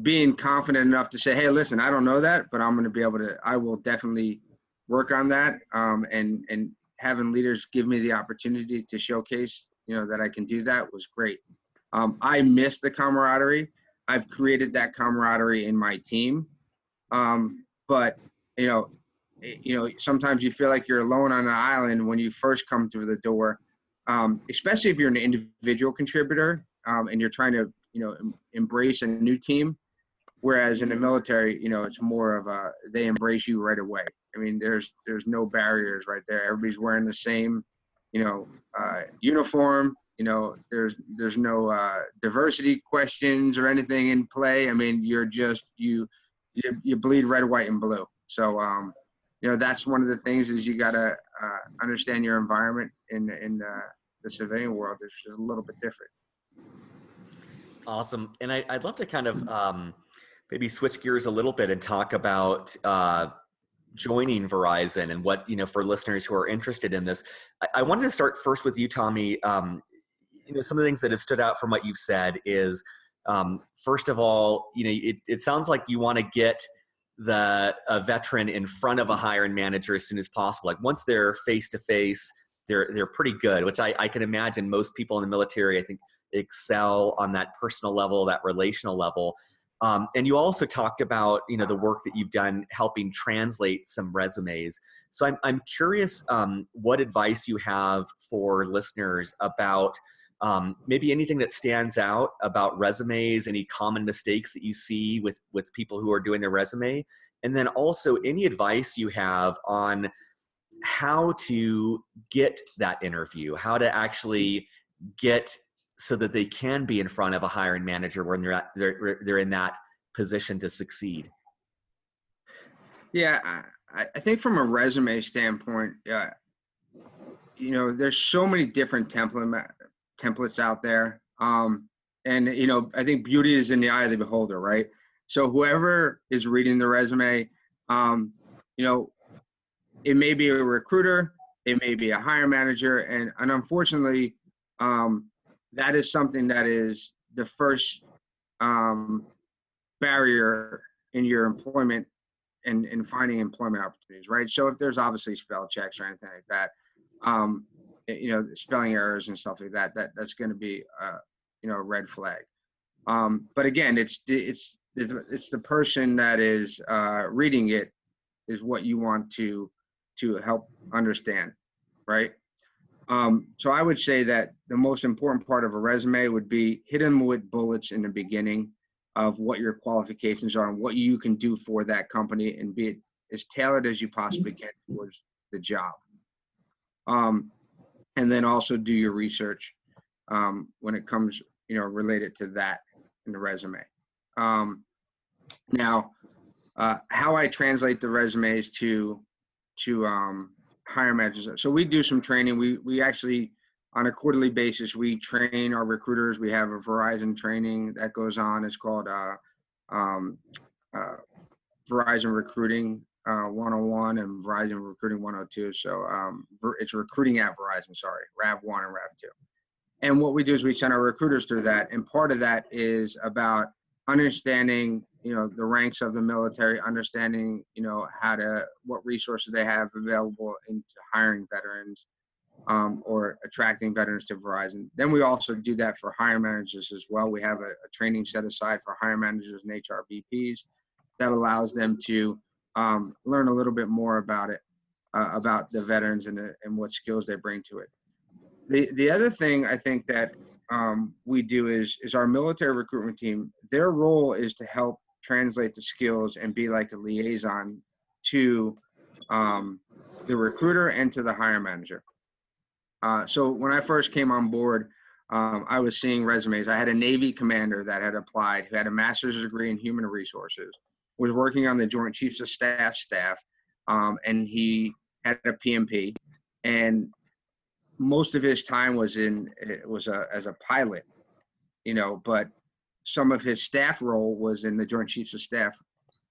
being confident enough to say, hey, listen, I don't know that, but I'm going to be able to, I will definitely work on that. And having leaders give me the opportunity to showcase, you know, that I can do that was great. I miss the camaraderie. I've created that camaraderie in my team. But, you know, sometimes you feel like you're alone on an island when you first come through the door, especially if you're an individual contributor, and you're trying to, you know, embrace a new team. Whereas in the military, you know, it's more of they embrace you right away. I mean, there's no barriers right there. Everybody's wearing the same, you know, uniform. You know, there's no diversity questions or anything in play. I mean, you're just, you bleed red, white, and blue. So, you know, that's one of the things, is you got to understand your environment in the civilian world. It's just a little bit different.
Awesome. And I'd love to kind of maybe switch gears a little bit and talk about joining Verizon and what, you know, for listeners who are interested in this. I wanted to start first with you, Tommy. You know, some of the things that have stood out from what you've said is, first of all, you know, it sounds like you want to get a veteran in front of a hiring manager as soon as possible. Like once they're face to face, they're pretty good, which I can imagine most people in the military, I think, excel on that personal level, that relational level. And you also talked about, you know, the work that you've done helping translate some resumes. So I'm curious what advice you have for listeners about maybe anything that stands out about resumes, any common mistakes that you see with people who are doing their resume, and then also any advice you have on how to get that interview, how to actually get so that they can be in front of a hiring manager when they're in that position to succeed.
Yeah, I think from a resume standpoint, you know, there's so many different templates out there. And, you know, I think beauty is in the eye of the beholder, right? So whoever is reading the resume, you know, it may be a recruiter, it may be a hiring manager. And unfortunately, that is something that is the first barrier in your employment and in finding employment opportunities, right? So if there's obviously spell checks or anything like that, you know, spelling errors and stuff like that, that's going to be, you know, a red flag. But again, it's the person that is reading it is what you want to help understand, right? So I would say that the most important part of a resume would be hit them with bullets in the beginning of what your qualifications are and what you can do for that company, and be it as tailored as you possibly can towards the job. And then also do your research when it comes, related to that in the resume. Now, how I translate the resumes to hire managers. So we do some training. We actually, on a quarterly basis, we train our recruiters. We have a Verizon training that goes on. It's called Verizon Recruiting 101 and Verizon Recruiting 102. So it's recruiting at Verizon, sorry, RAV1 and RAV2. And what we do is we send our recruiters through that. And part of that is about understanding, the ranks of the military, understanding, what resources they have available into hiring veterans or attracting veterans to Verizon. Then we also do that for hire managers as well. We have a training set aside for hire managers and HR VPs that allows them to learn a little bit more about it, about the veterans and what skills they bring to it. The other thing I think that we do is our military recruitment team, their role is to help translate the skills and be like a liaison to the recruiter and to the hire manager. So when I first came on board, I was seeing resumes. I had a Navy commander that had applied, who had a master's degree in human resources, was working on the Joint Chiefs of Staff, and he had a PMP, and most of his time was as a pilot, but some of his staff role was in the Joint Chiefs of Staff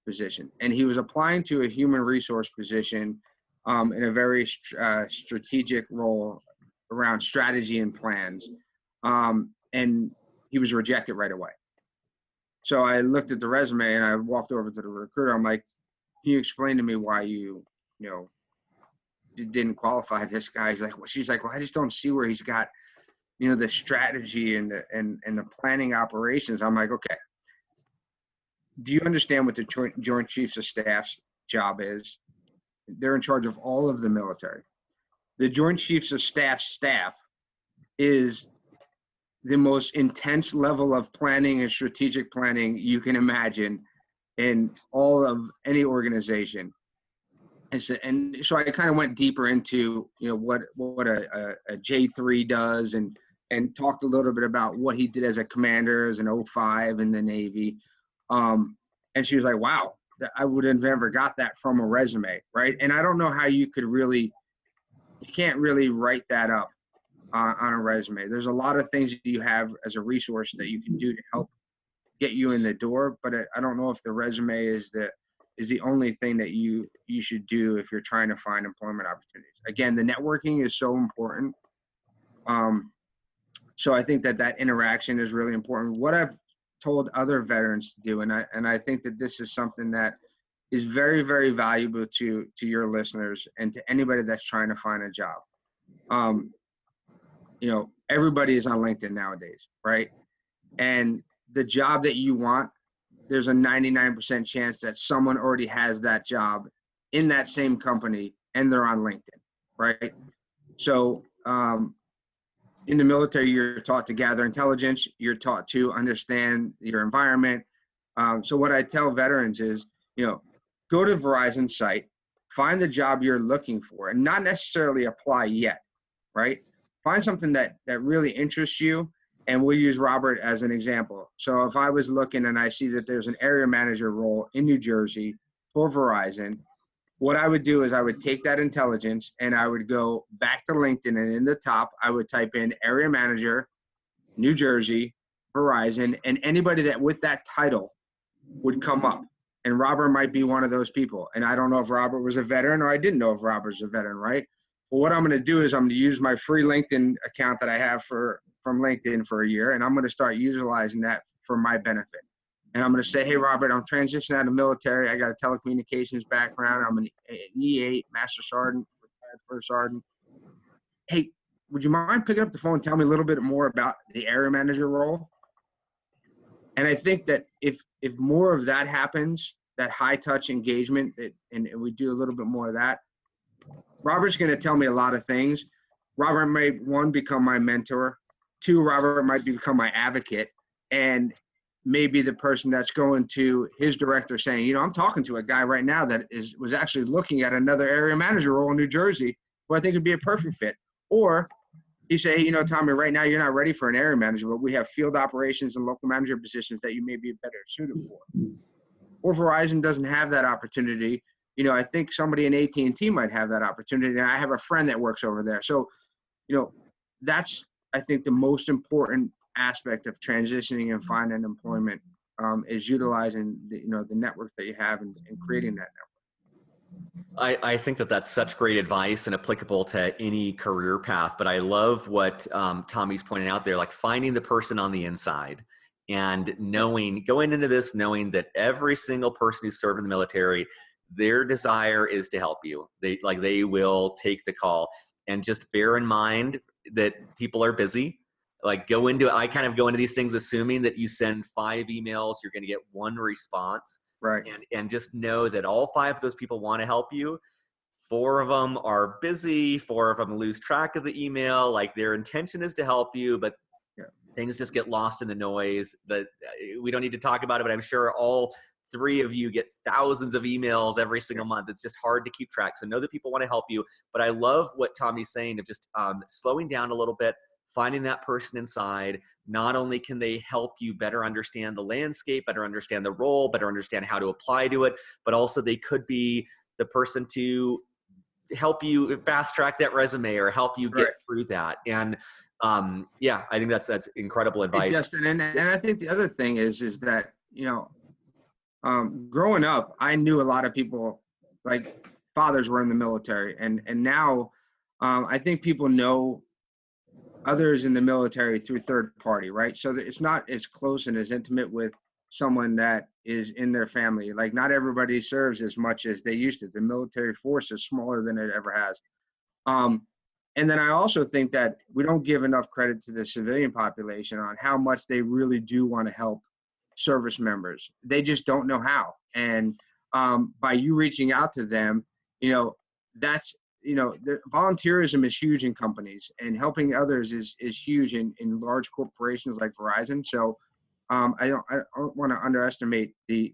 position. And he was applying to a human resource position in a very strategic role around strategy and plans. And he was rejected right away. So I looked at the resume and I walked over to the recruiter. I'm like, can you explain to me why you didn't qualify this guy? She's like, well, I just don't see where he's got, the strategy and the planning operations. I'm like, okay, do you understand what the Joint Chiefs of Staff's job is? They're in charge of all of the military. The Joint Chiefs of staff is the most intense level of planning and strategic planning you can imagine in all of any organization. And so I kind of went deeper into, what a J3 does and talked a little bit about what he did as a commander, as an 05 in the Navy. And she was like, wow, I would have never got that from a resume, right? And I don't know how you can't really write that up on a resume. There's a lot of things that you have as a resource that you can do to help get you in the door, but I don't know if the resume is the only thing that you should do if you're trying to find employment opportunities. Again, the networking is so important. So I think that interaction is really important. What I've told other veterans to do, and I think that this is something that is very, very valuable to your listeners and to anybody that's trying to find a job. Everybody is on LinkedIn nowadays, right? And the job that you want, there's a 99% chance that someone already has that job in that same company and they're on LinkedIn, right? So in the military, you're taught to gather intelligence. You're taught to understand your environment. So what I tell veterans is, go to Verizon's site, find the job you're looking for, and not necessarily apply yet, right? Find something that really interests you, and we'll use Robert as an example. So if I was looking and I see that there's an area manager role in New Jersey for Verizon, what I would do is I would take that intelligence and I would go back to LinkedIn, and in the top, I would type in area manager, New Jersey, Verizon, and anybody that with that title would come up. And Robert might be one of those people. And I don't know if Robert was a veteran, or I didn't know if Robert was a veteran, right? Well, what I'm going to do is I'm going to use my free LinkedIn account that I have from LinkedIn for a year, and I'm going to start utilizing that for my benefit. And I'm going to say, hey, Robert, I'm transitioning out of military. I got a telecommunications background. I'm an E8 Master Sergeant, retired First Sergeant. Hey, would you mind picking up the phone and tell me a little bit more about the area manager role? And I think that if more of that happens, that high touch engagement, and we do a little bit more of that, Robert's going to tell me a lot of things, Robert might, one, become my mentor. Two, Robert might become my advocate, and maybe the person that's going to his director saying, you know, I'm talking to a guy right now that was actually looking at another area manager role in New Jersey who I think would be a perfect fit. Or he say, you know, Tommy, right now you're not ready for an area manager, but we have field operations and local manager positions that you may be better suited for. Or Verizon doesn't have that opportunity. You know, I think somebody in AT&T might have that opportunity. And I have a friend that works over there. So, you know, that's, I think, the most important aspect of transitioning and finding employment is utilizing the, you know, the network that you have and creating that network.
I think that that's such great advice and applicable to any career path. But I love what Tommy's pointing out there, like finding the person on the inside and knowing, going into this, knowing that every single person who's served in the military, their desire is to help you. They will take the call, and just bear in mind that people are busy. Like I kind of go into these things assuming that you send 5 emails, you're going to get 1 response.
Right.
And just know that all 5 of those people want to help you. 4 of them are busy, 4 of them lose track of the email. Like their intention is to help you, but things just get lost in the noise. That we don't need to talk about it, but I'm sure all 3 of you get thousands of emails every single month. It's just hard to keep track. So know that people want to help you. But I love what Tommy's saying of just slowing down a little bit, finding that person inside. Not only can they help you better understand the landscape, better understand the role, better understand how to apply to it, but also they could be the person to help you fast track that resume or help you get through that. And yeah, I think that's incredible advice.
Hey, Justin, and I think the other thing is that, you know, growing up, I knew a lot of people, like fathers were in the military, and now I think people know others in the military through third party, right? So that it's not as close and as intimate with someone that is in their family. Like not everybody serves as much as they used to. The military force is smaller than it ever has. And then I also think that we don't give enough credit to the civilian population on how much they really do want to help service members. They just don't know how. And by you reaching out to them, you know, that's, you know, volunteerism is huge in companies, and helping others is huge in large corporations like Verizon. So I don't want to underestimate the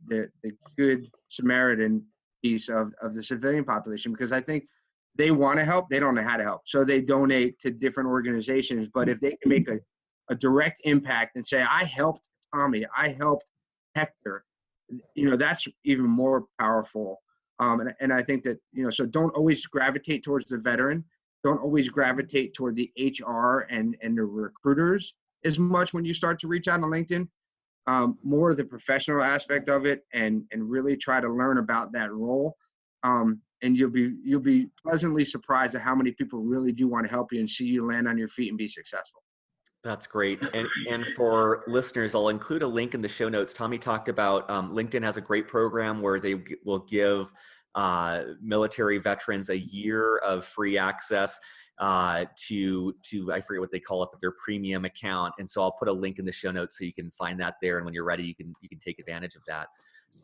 good Samaritan piece of the civilian population, because I think they want to help, they don't know how to help. So they donate to different organizations. But if they can make a direct impact and say, I helped Tommy, I helped Hector, you know, that's even more powerful. And I think that, you know, so don't always gravitate towards the veteran. Don't always gravitate toward the HR and the recruiters as much when you start to reach out on LinkedIn. More of the professional aspect of it, and really try to learn about that role. And you'll be pleasantly surprised at how many people really do want to help you and see you land on your feet and be successful.
That's great. And for listeners, I'll include a link in the show notes. Tommy talked about LinkedIn has a great program where they will give military veterans a year of free access to I forget what they call it, but their premium account. And so I'll put a link in the show notes so you can find that there. And when you're ready, you can take advantage of that.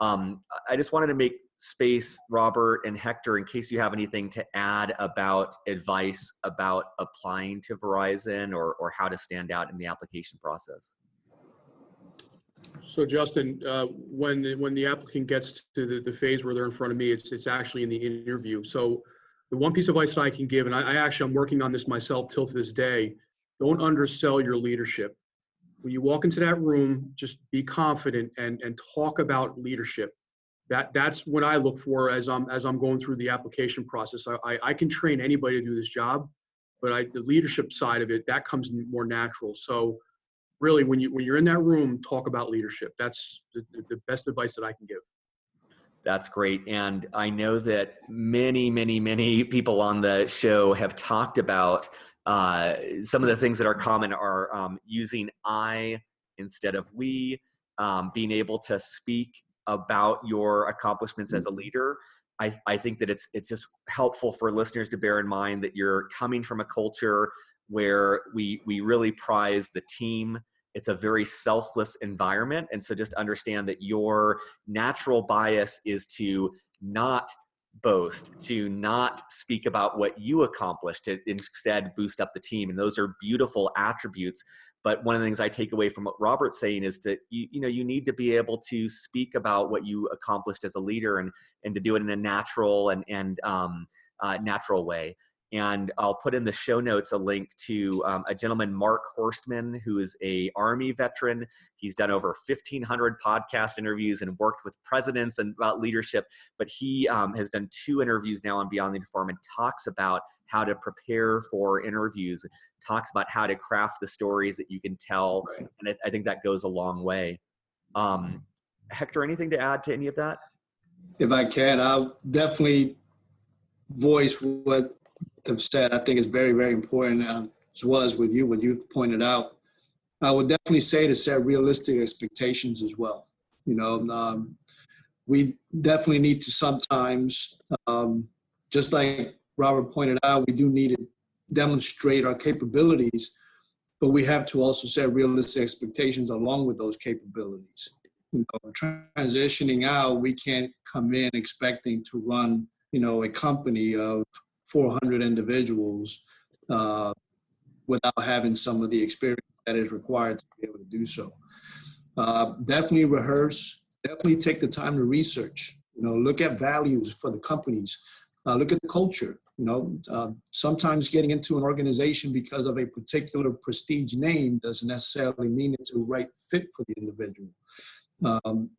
I just wanted to make space, Robert and Hector, in case you have anything to add about advice about applying to Verizon or how to stand out in the application process.
So Justin, when the applicant gets to the phase where they're in front of me, it's actually in the interview. So the one piece of advice that I can give, and I'm working on this myself till to this day, don't undersell your leadership. When you walk into that room, just be confident and talk about leadership. That's what I look for as I'm going through the application process. I can train anybody to do this job, but the leadership side of it, that comes more natural. So really, when you're in that room, talk about leadership. That's the best advice that I can give.
That's great. And I know that many, many, many people on the show have talked about some of the things that are common are using I instead of we, being able to speak about your accomplishments as a leader. I think that it's just helpful for listeners to bear in mind that you're coming from a culture where we really prize the team. It's a very selfless environment. And so just understand that your natural bias is to not boast, to not speak about what you accomplished, to instead boost up the team. And those are beautiful attributes. But one of the things I take away from what Robert's saying is that you need to be able to speak about what you accomplished as a leader, and to do it in a natural and natural way. And I'll put in the show notes a link to a gentleman, Mark Horstman, who is a Army veteran. He's done over 1,500 podcast interviews and worked with presidents and about leadership. But he has done 2 interviews now on Beyond the Uniform, and talks about how to prepare for interviews, talks about how to craft the stories that you can tell.
Right.
And I think that goes a long way. Hector, anything to add to any of that?
If I can, I'll definitely voice what have said. I think it's very, very important, as well as with you, what you've pointed out. I would definitely say to set realistic expectations as well. We definitely need to sometimes, just like Robert pointed out, we do need to demonstrate our capabilities, but we have to also set realistic expectations along with those capabilities. Transitioning out, we can't come in expecting to run, a company of 400 individuals without having some of the experience that is required to be able to do so. Definitely rehearse, definitely take the time to research, look at values for the companies, look at the culture. Sometimes getting into an organization because of a particular prestige name doesn't necessarily mean it's a right fit for the individual.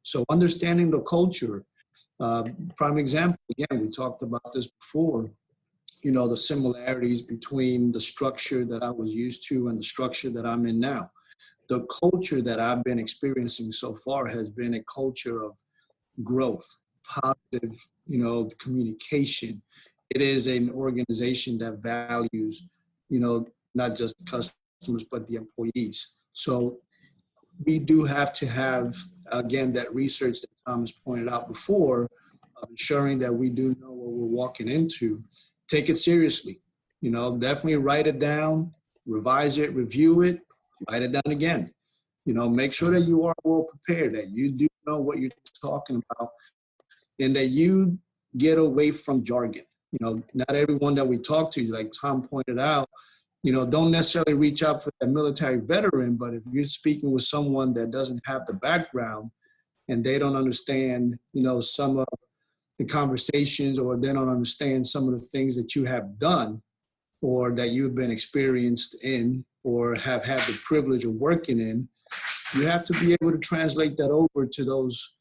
So understanding the culture, prime example, again, we talked about this before, the similarities between the structure that I was used to and the structure that I'm in now. The culture that I've been experiencing so far has been a culture of growth, positive, communication. It is an organization that values, not just the customers, but the employees. So we do have to have, again, that research that Thomas pointed out before, ensuring that we do know what we're walking into. Take it seriously, definitely write it down, revise it, review it, write it down again. Make sure that you are well prepared, that you do know what you're talking about, and that you get away from jargon. Not everyone that we talk to, like Tom pointed out, don't necessarily reach out for a military veteran, but if you're speaking with someone that doesn't have the background and they don't understand, some of the conversations, or they don't understand some of the things that you have done or that you've been experienced in or have had the privilege of working in, you have to be able to translate that over to those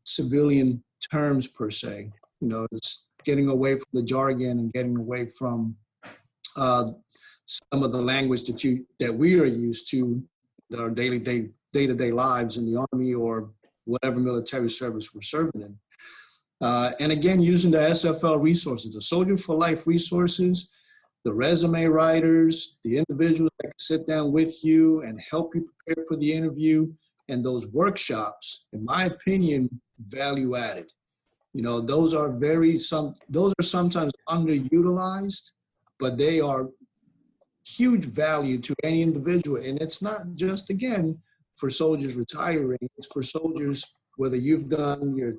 civilian terms per se. It's getting away from the jargon and getting away from some of the language that we are used to in our day-to-day lives in the Army or whatever military service we're serving in. And again, using the SFL resources, the Soldier for Life resources, the resume writers, the individuals that can sit down with you and help you prepare for the interview, and those workshops, in my opinion, value added. Those are sometimes underutilized, but they are huge value to any individual. And it's not just, again, for soldiers retiring, it's for soldiers, whether you've done your,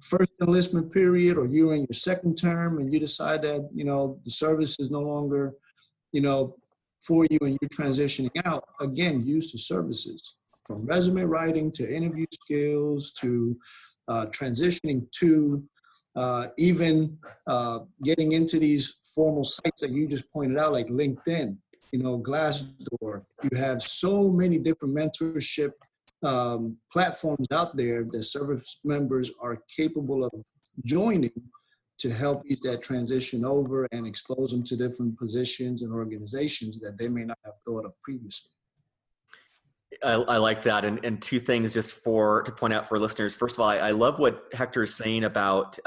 first enlistment period or you're in your second term and you decide that, the service is no longer, for you and you're transitioning out. Again, use the services from resume writing to interview skills to transitioning to even getting into these formal sites that you just pointed out, like LinkedIn, Glassdoor. You have so many different mentorship platforms out there that service members are capable of joining to help ease that transition over and expose them to different positions and organizations that they may not have thought of previously.
I like that. And 2 things just to point out for listeners. First of all, I love what Hector is saying about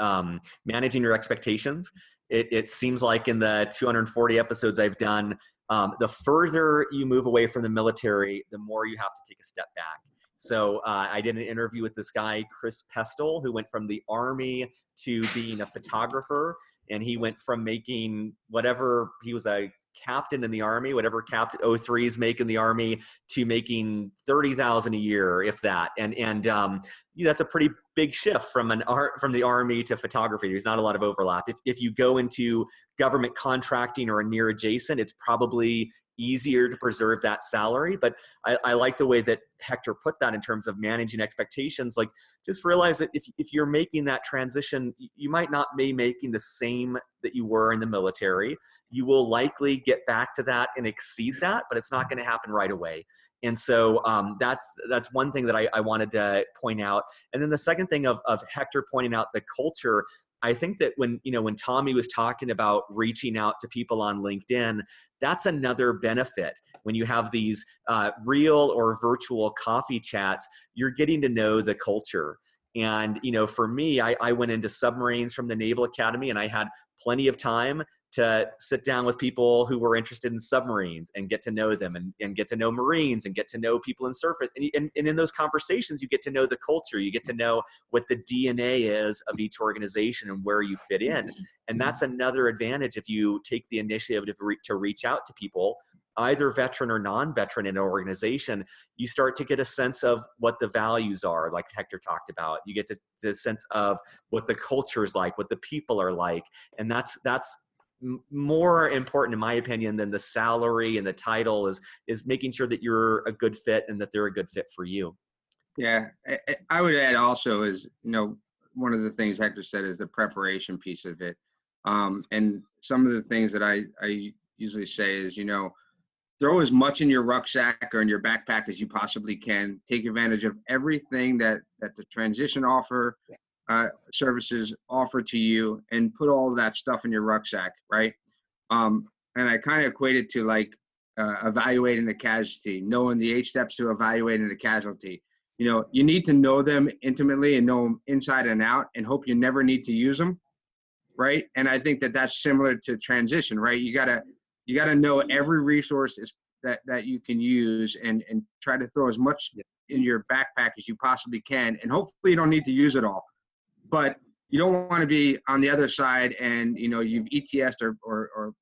managing your expectations. It seems like in the 240 episodes I've done, the further you move away from the military, the more you have to take a step back. So I did an interview with this guy, Chris Pestle, who went from the Army to being a photographer. and he went from making whatever, he was a captain in the Army, whatever Captain O3s make in the Army, to making 30,000 a year, if that. That's a pretty big shift from the Army to photography. There's not a lot of overlap. If you go into government contracting or a near adjacent, it's probably easier to preserve that salary. But I like the way that Hector put that in terms of managing expectations. Like, just realize that if you're making that transition, you might not be making the same that you were in the military. You will likely get back to that and exceed that, but it's not going to happen right away. And so that's one thing that I wanted to point out. And then the second thing of Hector pointing out the culture, I think that when Tommy was talking about reaching out to people on LinkedIn, that's another benefit. When you have these real or virtual coffee chats, you're getting to know the culture. And, for me, I went into submarines from the Naval Academy, and I had plenty of time to sit down with people who were interested in submarines and get to know them, and get to know Marines and get to know people in surface. And in those conversations, you get to know the culture. You get to know what the DNA is of each organization and where you fit in. And that's another advantage if you take the initiative to reach out to people, either veteran or non-veteran in an organization. You start to get a sense of what the values are, like Hector talked about. You get the sense of what the culture is like, what the people are like. And that's more important, in my opinion, than the salary and the title, is making sure that you're a good fit and that they're a good fit for you.
Yeah, I would add also is, one of the things Hector said is the preparation piece of it. And some of the things that I usually say is, throw as much in your rucksack or in your backpack as you possibly can. Take advantage of everything that the transition services offer to you, and put all of that stuff in your rucksack, right? And I kind of equate it to like evaluating the casualty, knowing the 8 steps to evaluating the casualty. You need to know them intimately and know them inside and out, and hope you never need to use them, right? And I think that that's similar to transition, right? You gotta know every resource that you can use, and try to throw as much in your backpack as you possibly can, and hopefully you don't need to use it all. But you don't want to be on the other side and, you've ETS'd or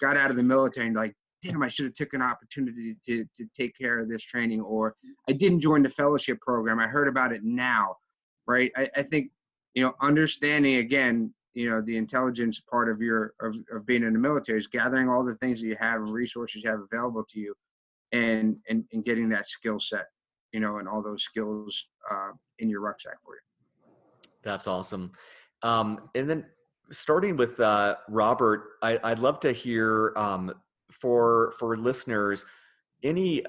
got out of the military and like, damn, I should have taken an opportunity to take care of this training, or I didn't join the fellowship program. I heard about it now, right? I think, understanding, again, the intelligence part of of being in the military is gathering all the things that you have, resources you have available to you, and getting that skill set, and all those skills in your rucksack for you.
That's awesome. And then starting with Robert, I'd love to hear for listeners, any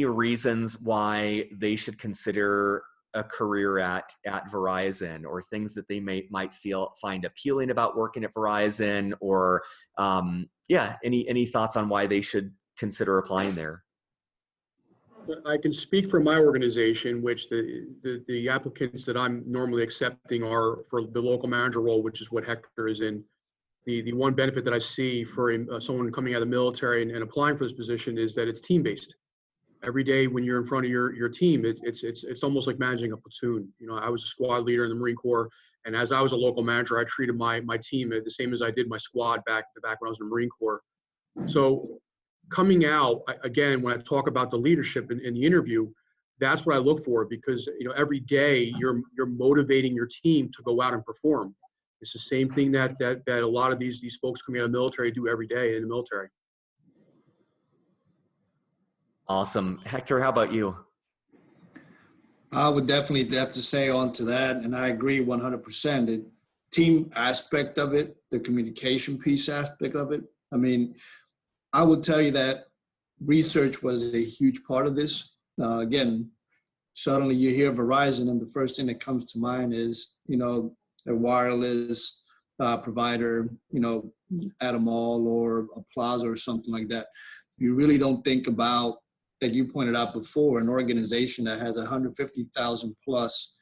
reasons why they should consider a career at Verizon, or things that they might find appealing about working at Verizon, or any thoughts on why they should consider applying there?
I can speak for my organization, which the applicants that I'm normally accepting are for the local manager role, which is what Hector is in. The one benefit that I see for someone coming out of the military and applying for this position is that it's team-based. Every day when you're in front of your team, it's almost like managing a platoon. I was a squad leader in the Marine Corps, and as I was a local manager, I treated my team the same as I did my squad back when I was in the Marine Corps. So coming out, again, when I talk about the leadership in the interview, that's what I look for, because every day you're motivating your team to go out and perform. It's the same thing that a lot of these folks coming out of the military do every day in the military.
Awesome. Hector, how about you?
I would definitely have to say on to that, and I agree 100%. The team aspect of it, the communication piece aspect of it. I mean, I would tell you that research was a huge part of this. Again, suddenly you hear Verizon, and the first thing that comes to mind is, a wireless provider, at a mall or a plaza or something like that. You really don't think about, that you pointed out before, an organization that has 150,000 plus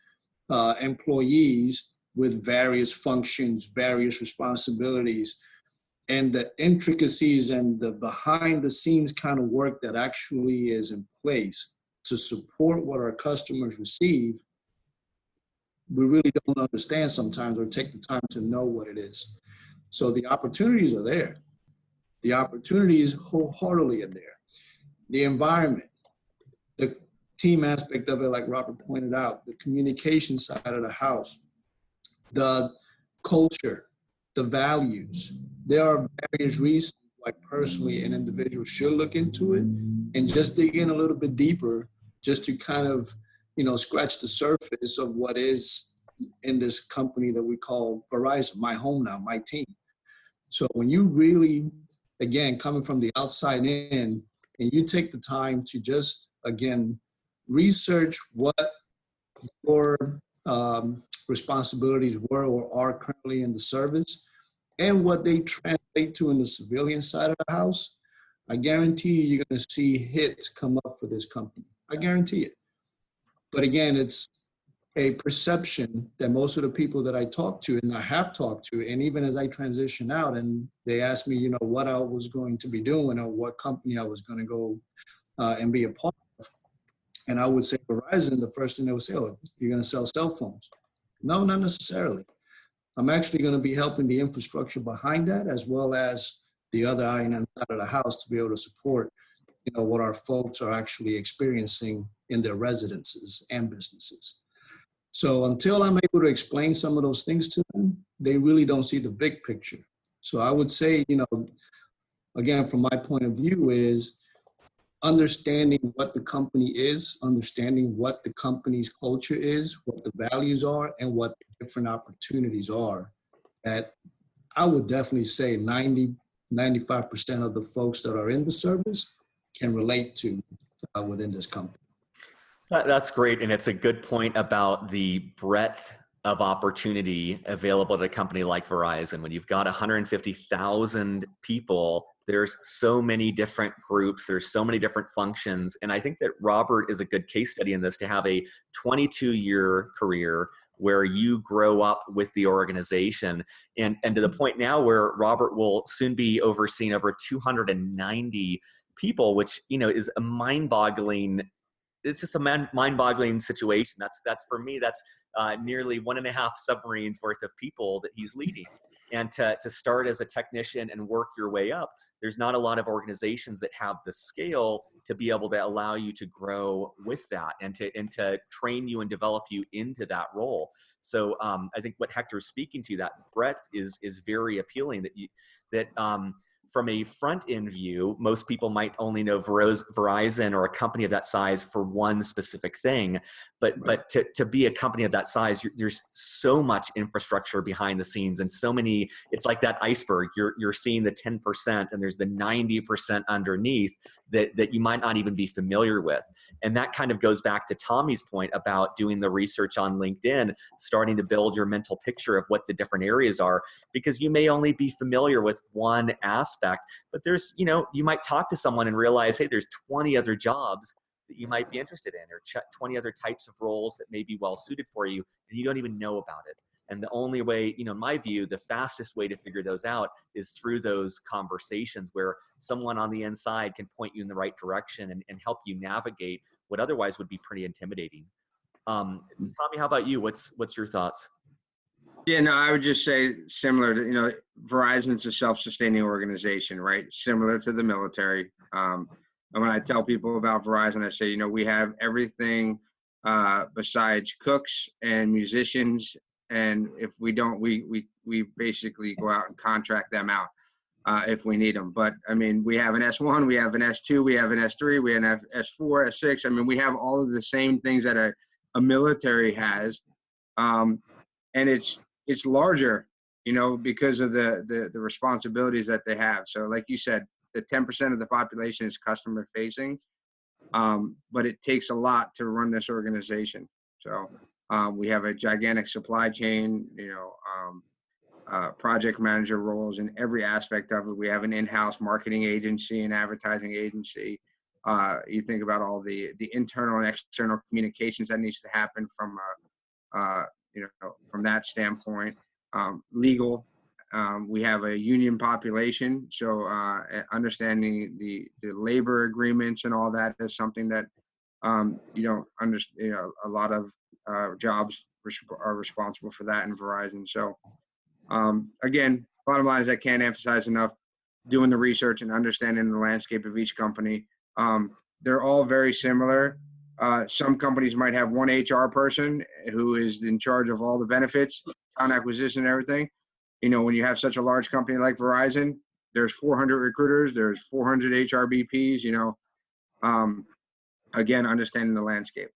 employees with various functions, various responsibilities, and the intricacies and the behind the scenes kind of work that actually is in place to support what our customers receive. we really don't understand sometimes or take the time to know what it is. So the opportunities are there. The opportunities wholeheartedly are there. The environment, the team aspect of it, like Robert pointed out, the communication side of the house, the culture, the values. There are various reasons why personally an individual should look into it and just dig in a little bit deeper just to kind of, scratch the surface of what is in this company that we call Verizon, my home now, my team. So when you really, again, coming from the outside in, and you take the time to just, again, research what your responsibilities were or are currently in the service and what they translate to in the civilian side of the house, I guarantee you're going to see hits come up for this company. I guarantee it. But again, it's a perception that most of the people that I talk to and I have talked to, and even as I transition out and they ask me, what I was going to be doing or what company I was going to go and be a part of. And I would say Verizon, the first thing they would say, oh, you're going to sell cell phones. No, not necessarily. I'm actually going to be helping the infrastructure behind that, as well as the other I&M side of the house to be able to support, what our folks are actually experiencing in their residences and businesses. So until I'm able to explain some of those things to them, they really don't see the big picture. So I would say, again, from my point of view is understanding what the company is, understanding what the company's culture is, what the values are, and what the different opportunities are that I would definitely say 95% of the folks that are in the service can relate to within this company.
That's great. And it's a good point about the breadth of opportunity available at a company like Verizon. When you've got 150,000 people, there's so many different groups, there's so many different functions. And I think that Robert is a good case study in this, to have a 22-year career where you grow up with the organization, and to the point now where Robert will soon be overseeing over 290 people, which, is a mind-boggling. It's just a mind-boggling situation. That's for me, that's nearly 1.5 submarines worth of people that he's leading. And to start as a technician and work your way up, there's not a lot of organizations that have the scale to be able to allow you to grow with that and to train you and develop you into that role. So I think what Hector is speaking to, that breadth is very appealing. That from a front end view, most people might only know Verizon or a company of that size for one specific thing, but to be a company of that size, there's so much infrastructure behind the scenes and so many. It's like that iceberg. You're seeing the 10%, and there's the 90% underneath that you might not even be familiar with. And that kind of goes back to Tommy's point about doing the research on LinkedIn, starting to build your mental picture of what the different areas are, because you may only be familiar with one aspect, but there's, you might talk to someone and realize, hey, there's 20 other jobs that you might be interested in, or 20 other types of roles that may be well suited for you, and you don't even know about it. And the only way, in my view, the fastest way to figure those out is through those conversations where someone on the inside can point you in the right direction and help you navigate what otherwise would be pretty intimidating. Tommy, how about you? What's your thoughts?
Yeah, no, I would just say similar to, Verizon's a self-sustaining organization, right? Similar to the military. And when I tell people about Verizon, I say, we have everything besides cooks and musicians. And if we don't, we basically go out and contract them out if we need them. But I mean, we have an S1, we have an S2, we have an S3, we have an S4, S6. I mean, we have all of the same things that a military has. And it's larger, because of the responsibilities that they have. So like you said, the 10% of the population is customer facing, but it takes a lot to run this organization. So we have a gigantic supply chain, project manager roles in every aspect of it. We have an in-house marketing agency and advertising agency. You think about all the internal and external communications that needs to happen from from that standpoint. Legal, we have a union population, so understanding the labor agreements and all that is something that you don't understand. A lot of jobs are responsible for that in Verizon. So again, bottom line is I can't emphasize enough doing the research and understanding the landscape of each company. They're all very similar. Some companies might have one HR person who is in charge of all the benefits, talent acquisition, and everything. You know, when you have such a large company like Verizon, there's 400 recruiters, there's 400 HRBPs, you know, again, understanding the landscape.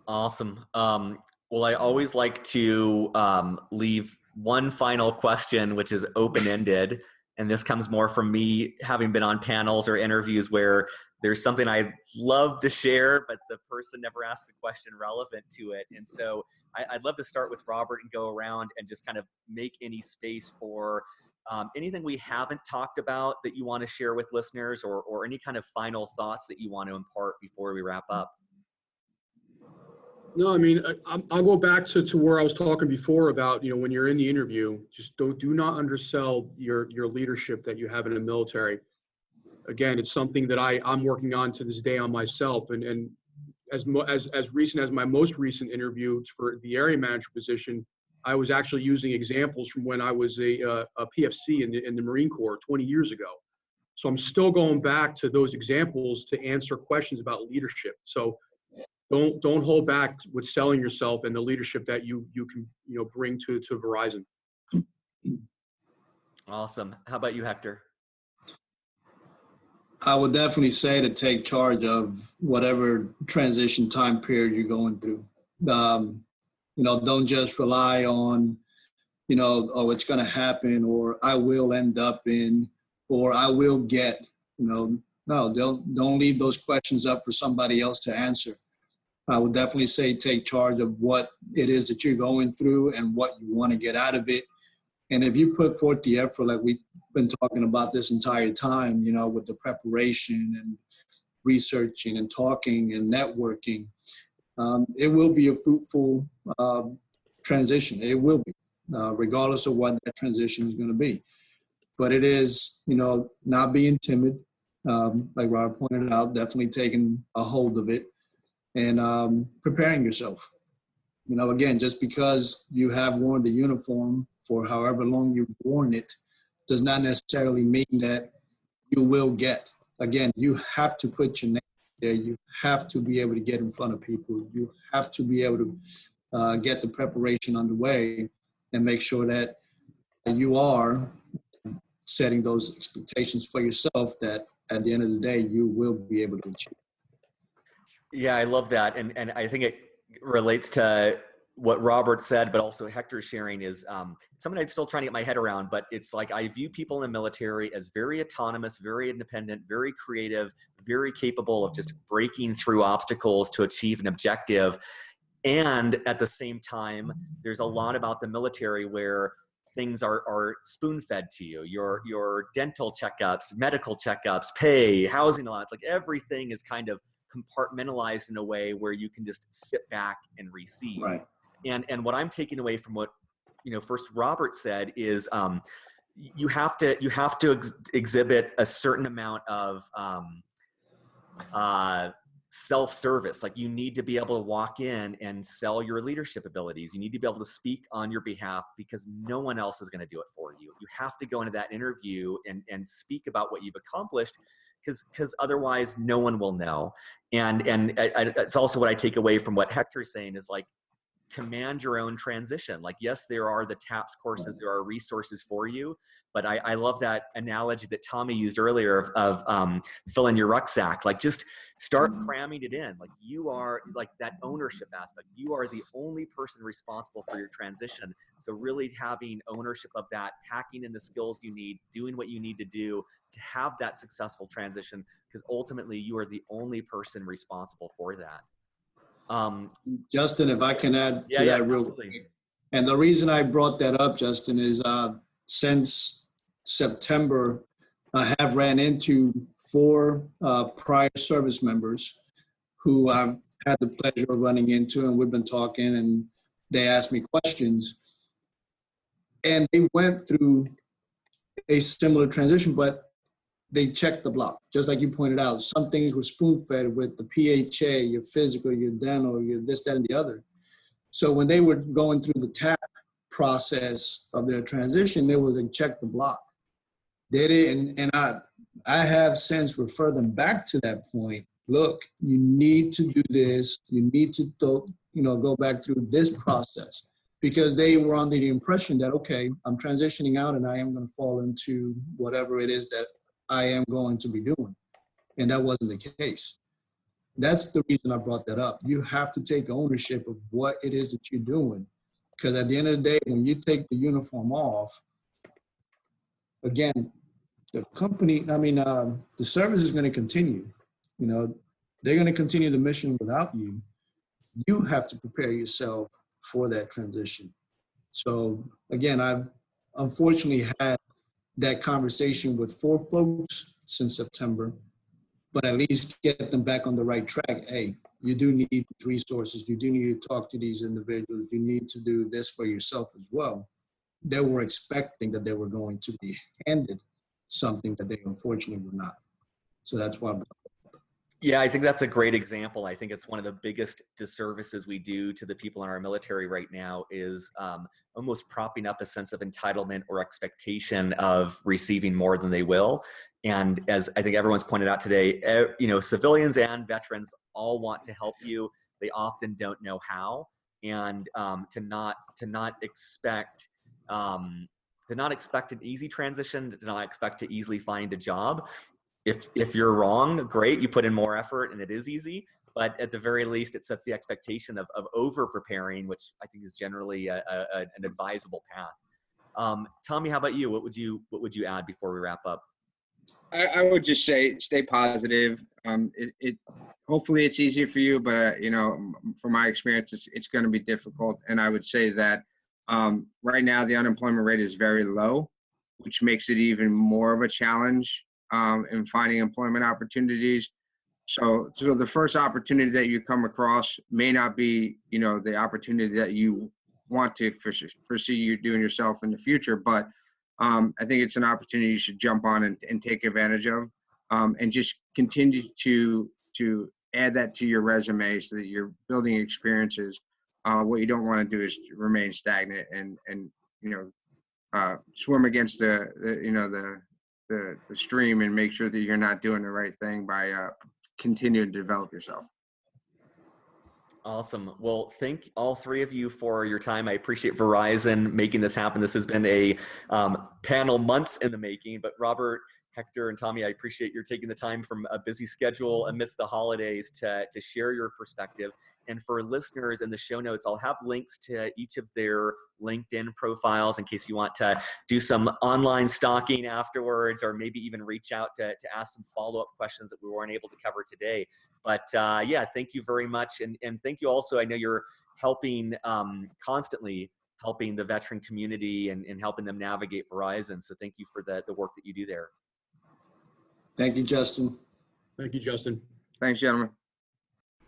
Awesome. Well, I always like to leave one final question, which is open-ended. And this comes more from me having been on panels or interviews where there's something I love to share, but the person never asks a question relevant to it. And so I'd love to start with Robert and go around and just kind of make any space for anything we haven't talked about that you want to share with listeners, or any kind of final thoughts that you want to impart before we wrap up.
No, I mean, I'll go back to where I was talking before about, you know, when you're in the interview, just do not undersell your leadership that you have in the military. Again, it's something that I'm working on to this day on myself. And as recent as my most recent interview for the area manager position, I was actually using examples from when I was a PFC in the Marine Corps 20 years ago. So I'm still going back to those examples to answer questions about leadership. So don't hold back with selling yourself and the leadership that you can, you know, bring to Verizon.
Awesome. How about you, Hector?
I would definitely say to take charge of whatever transition time period you're going through. You know, don't just rely on, you know, oh, it's going to happen, or I will end up in, or I will get, you know. No, don't leave those questions up for somebody else to answer. I would definitely say take charge of what it is that you're going through and what you want to get out of it. And if you put forth the effort, like we've been talking about this entire time, you know, with the preparation and researching and talking and networking, it will be a fruitful transition. It will be, regardless of what that transition is going to be. But it is, you know, not being timid, like Robert pointed out, definitely taking a hold of it and preparing yourself. You know, again, just because you have worn the uniform for however long you've worn it does not necessarily mean that you will get. Again, you have to put your name there. You have to be able to get in front of people. You have to be able to get the preparation underway and make sure that you are setting those expectations for yourself that at the end of the day, you will be able to achieve.
Yeah, I love that. And I think it relates to what Robert said, but also Hector's sharing is something I'm still trying to get my head around, but it's like I view people in the military as very autonomous, very independent, very creative, very capable of just breaking through obstacles to achieve an objective. And at the same time, there's a lot about the military where things are spoon-fed to you. Your dental checkups, medical checkups, pay, housing allowance, like everything is kind of compartmentalized in a way where you can just sit back and receive.
Right.
And what I'm taking away from what, you know, first Robert said is you have to exhibit a certain amount of self-service. Like you need to be able to walk in and sell your leadership abilities. You need to be able to speak on your behalf because no one else is going to do it for you. You have to go into that interview and speak about what you've accomplished because otherwise no one will know. And it's also what I take away from what Hector's saying is like, command your own transition. Like, yes, there are the TAPS courses, there are resources for you, but I love that analogy that Tommy used earlier of filling your rucksack. Like just start cramming it in. Like you are like that ownership aspect. You are the only person responsible for your transition. So really having ownership of that, packing in the skills you need, doing what you need to do to have that successful transition, because ultimately you are the only person responsible for that.
Justin, if I can add to that real quick. And the reason I brought that up, Justin, is since September, I have ran into 4 prior service members who I've had the pleasure of running into, and we've been talking, and they asked me questions. And they went through a similar transition, but they checked the block. Just like you pointed out, some things were spoon-fed with the PHA, your physical, your dental, your this, that, and the other. So when they were going through the TAP process of their transition, there was a check the block. They didn't, and I have since referred them back to that point. Look, you need to do this. You need to go back through this process, because they were under the impression that, okay, I'm transitioning out and I am going to fall into whatever it is that I am going to be doing. And that wasn't the case. That's the reason I brought that up. You have to take ownership of what it is that you're doing. Because at the end of the day, when you take the uniform off, again, the company, the service is going to continue. They're going to continue the mission without you. You have to prepare yourself for that transition. So again, I've unfortunately had that conversation with 4 folks since September, but at least get them back on the right track. Hey, you do need resources. You do need to talk to these individuals. You need to do this for yourself as well. They were expecting that they were going to be handed something that they unfortunately were not. So that's why.
Yeah, I think that's a great example. I think it's one of the biggest disservices we do to the people in our military right now is almost propping up a sense of entitlement or expectation of receiving more than they will. And as I think everyone's pointed out today, civilians and veterans all want to help you. They often don't know how, and to not expect an easy transition, to not expect to easily find a job. If you're wrong, great, you put in more effort and it is easy, but at the very least, it sets the expectation of over preparing, which I think is generally an advisable path. Tommy, how about you? What would you add before we wrap up?
I would just say stay positive. Hopefully it's easier for you, but from my experience, it's going to be difficult. And I would say that right now the unemployment rate is very low, which makes it even more of a challenge in finding employment opportunities. So the first opportunity that you come across may not be, the opportunity that you want to foresee you doing yourself in the future, but I think it's an opportunity you should jump on and take advantage of, and just continue to add that to your resume so that you're building experiences. What you don't want to do is remain stagnant and swim against the stream and make sure that you're not doing the right thing by continuing to develop yourself.
Awesome. Well, thank all 3 of you for your time. I appreciate Verizon making this happen. This has been a panel months in the making, but Robert, Hector, and Tommy, I appreciate your taking the time from a busy schedule amidst the holidays to share your perspective. And for listeners, in the show notes, I'll have links to each of their LinkedIn profiles in case you want to do some online stalking afterwards, or maybe even reach out to ask some follow-up questions that we weren't able to cover today. But yeah, thank you very much. And thank you also. I know you're helping constantly helping the veteran community and helping them navigate Verizon. So thank you for the work that you do there.
Thank you, Justin.
Thank you, Justin.
Thanks, gentlemen.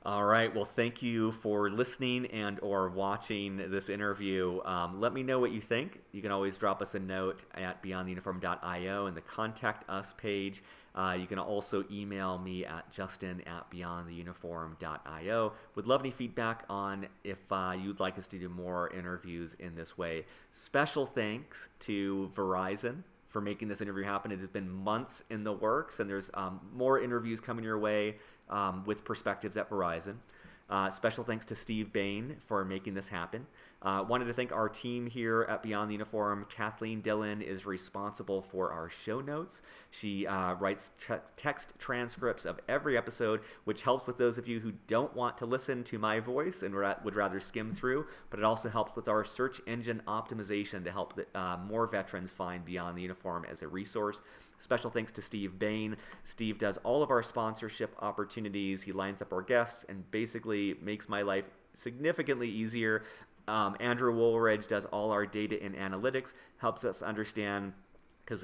All right. Well, thank you for listening and or watching this interview. Let me know what you think. You can always drop us a note at beyondtheuniform.io in the Contact Us page. You can also email me at justin@beyondtheuniform.io. Would love any feedback on if you'd like us to do more interviews in this way. Special thanks to Verizon for making this interview happen. It has been months in the works, and there's more interviews coming your way with perspectives at Verizon. Special thanks to Steve Bain for making this happen. Wanted to thank our team here at Beyond the Uniform. Kathleen Dillon is responsible for our show notes. She writes text transcripts of every episode, which helps with those of you who don't want to listen to my voice and would rather skim through, but it also helps with our search engine optimization to help more veterans find Beyond the Uniform as a resource. Special thanks to Steve Bain. Steve does all of our sponsorship opportunities. He lines up our guests and basically makes my life significantly easier. Andrew Woolridge does all our data and analytics, helps us understand, because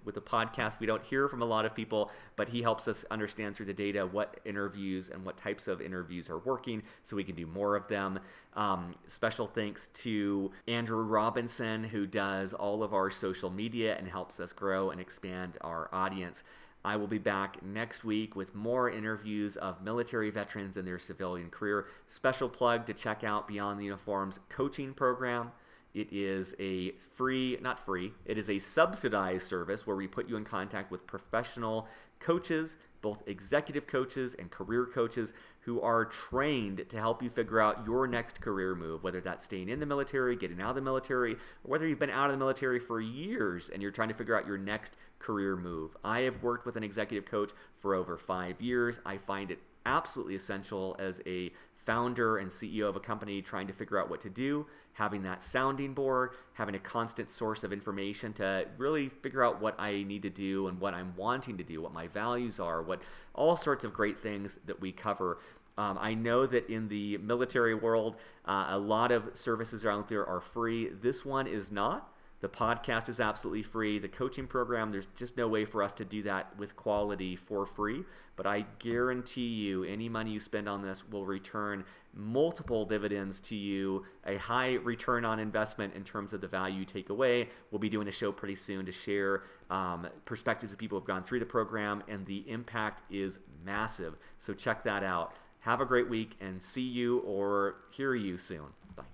with the podcast we don't hear from a lot of people, but he helps us understand through the data what interviews and what types of interviews are working so we can do more of them. Special thanks to Andrew Robinson, who does all of our social media and helps us grow and expand our audience. I will be back next week with more interviews of military veterans and their civilian career. Special plug to check out Beyond the Uniform's coaching program. It is a it is a subsidized service where we put you in contact with professional coaches, both executive coaches and career coaches, who are trained to help you figure out your next career move, whether that's staying in the military, getting out of the military, or whether you've been out of the military for years and you're trying to figure out your next career move. I have worked with an executive coach for over 5 years. I find it absolutely essential as a founder and CEO of a company trying to figure out what to do, having that sounding board, having a constant source of information to really figure out what I need to do and what I'm wanting to do, what my values are, what all sorts of great things that we cover. I know that in the military world, a lot of services out there are free. This one is not. The podcast is absolutely free. The coaching program, there's just no way for us to do that with quality for free. But I guarantee you, any money you spend on this will return multiple dividends to you, a high return on investment in terms of the value you take away. We'll be doing a show pretty soon to share perspectives of people who have gone through the program, and the impact is massive. So check that out. Have a great week, and see you or hear you soon. Bye.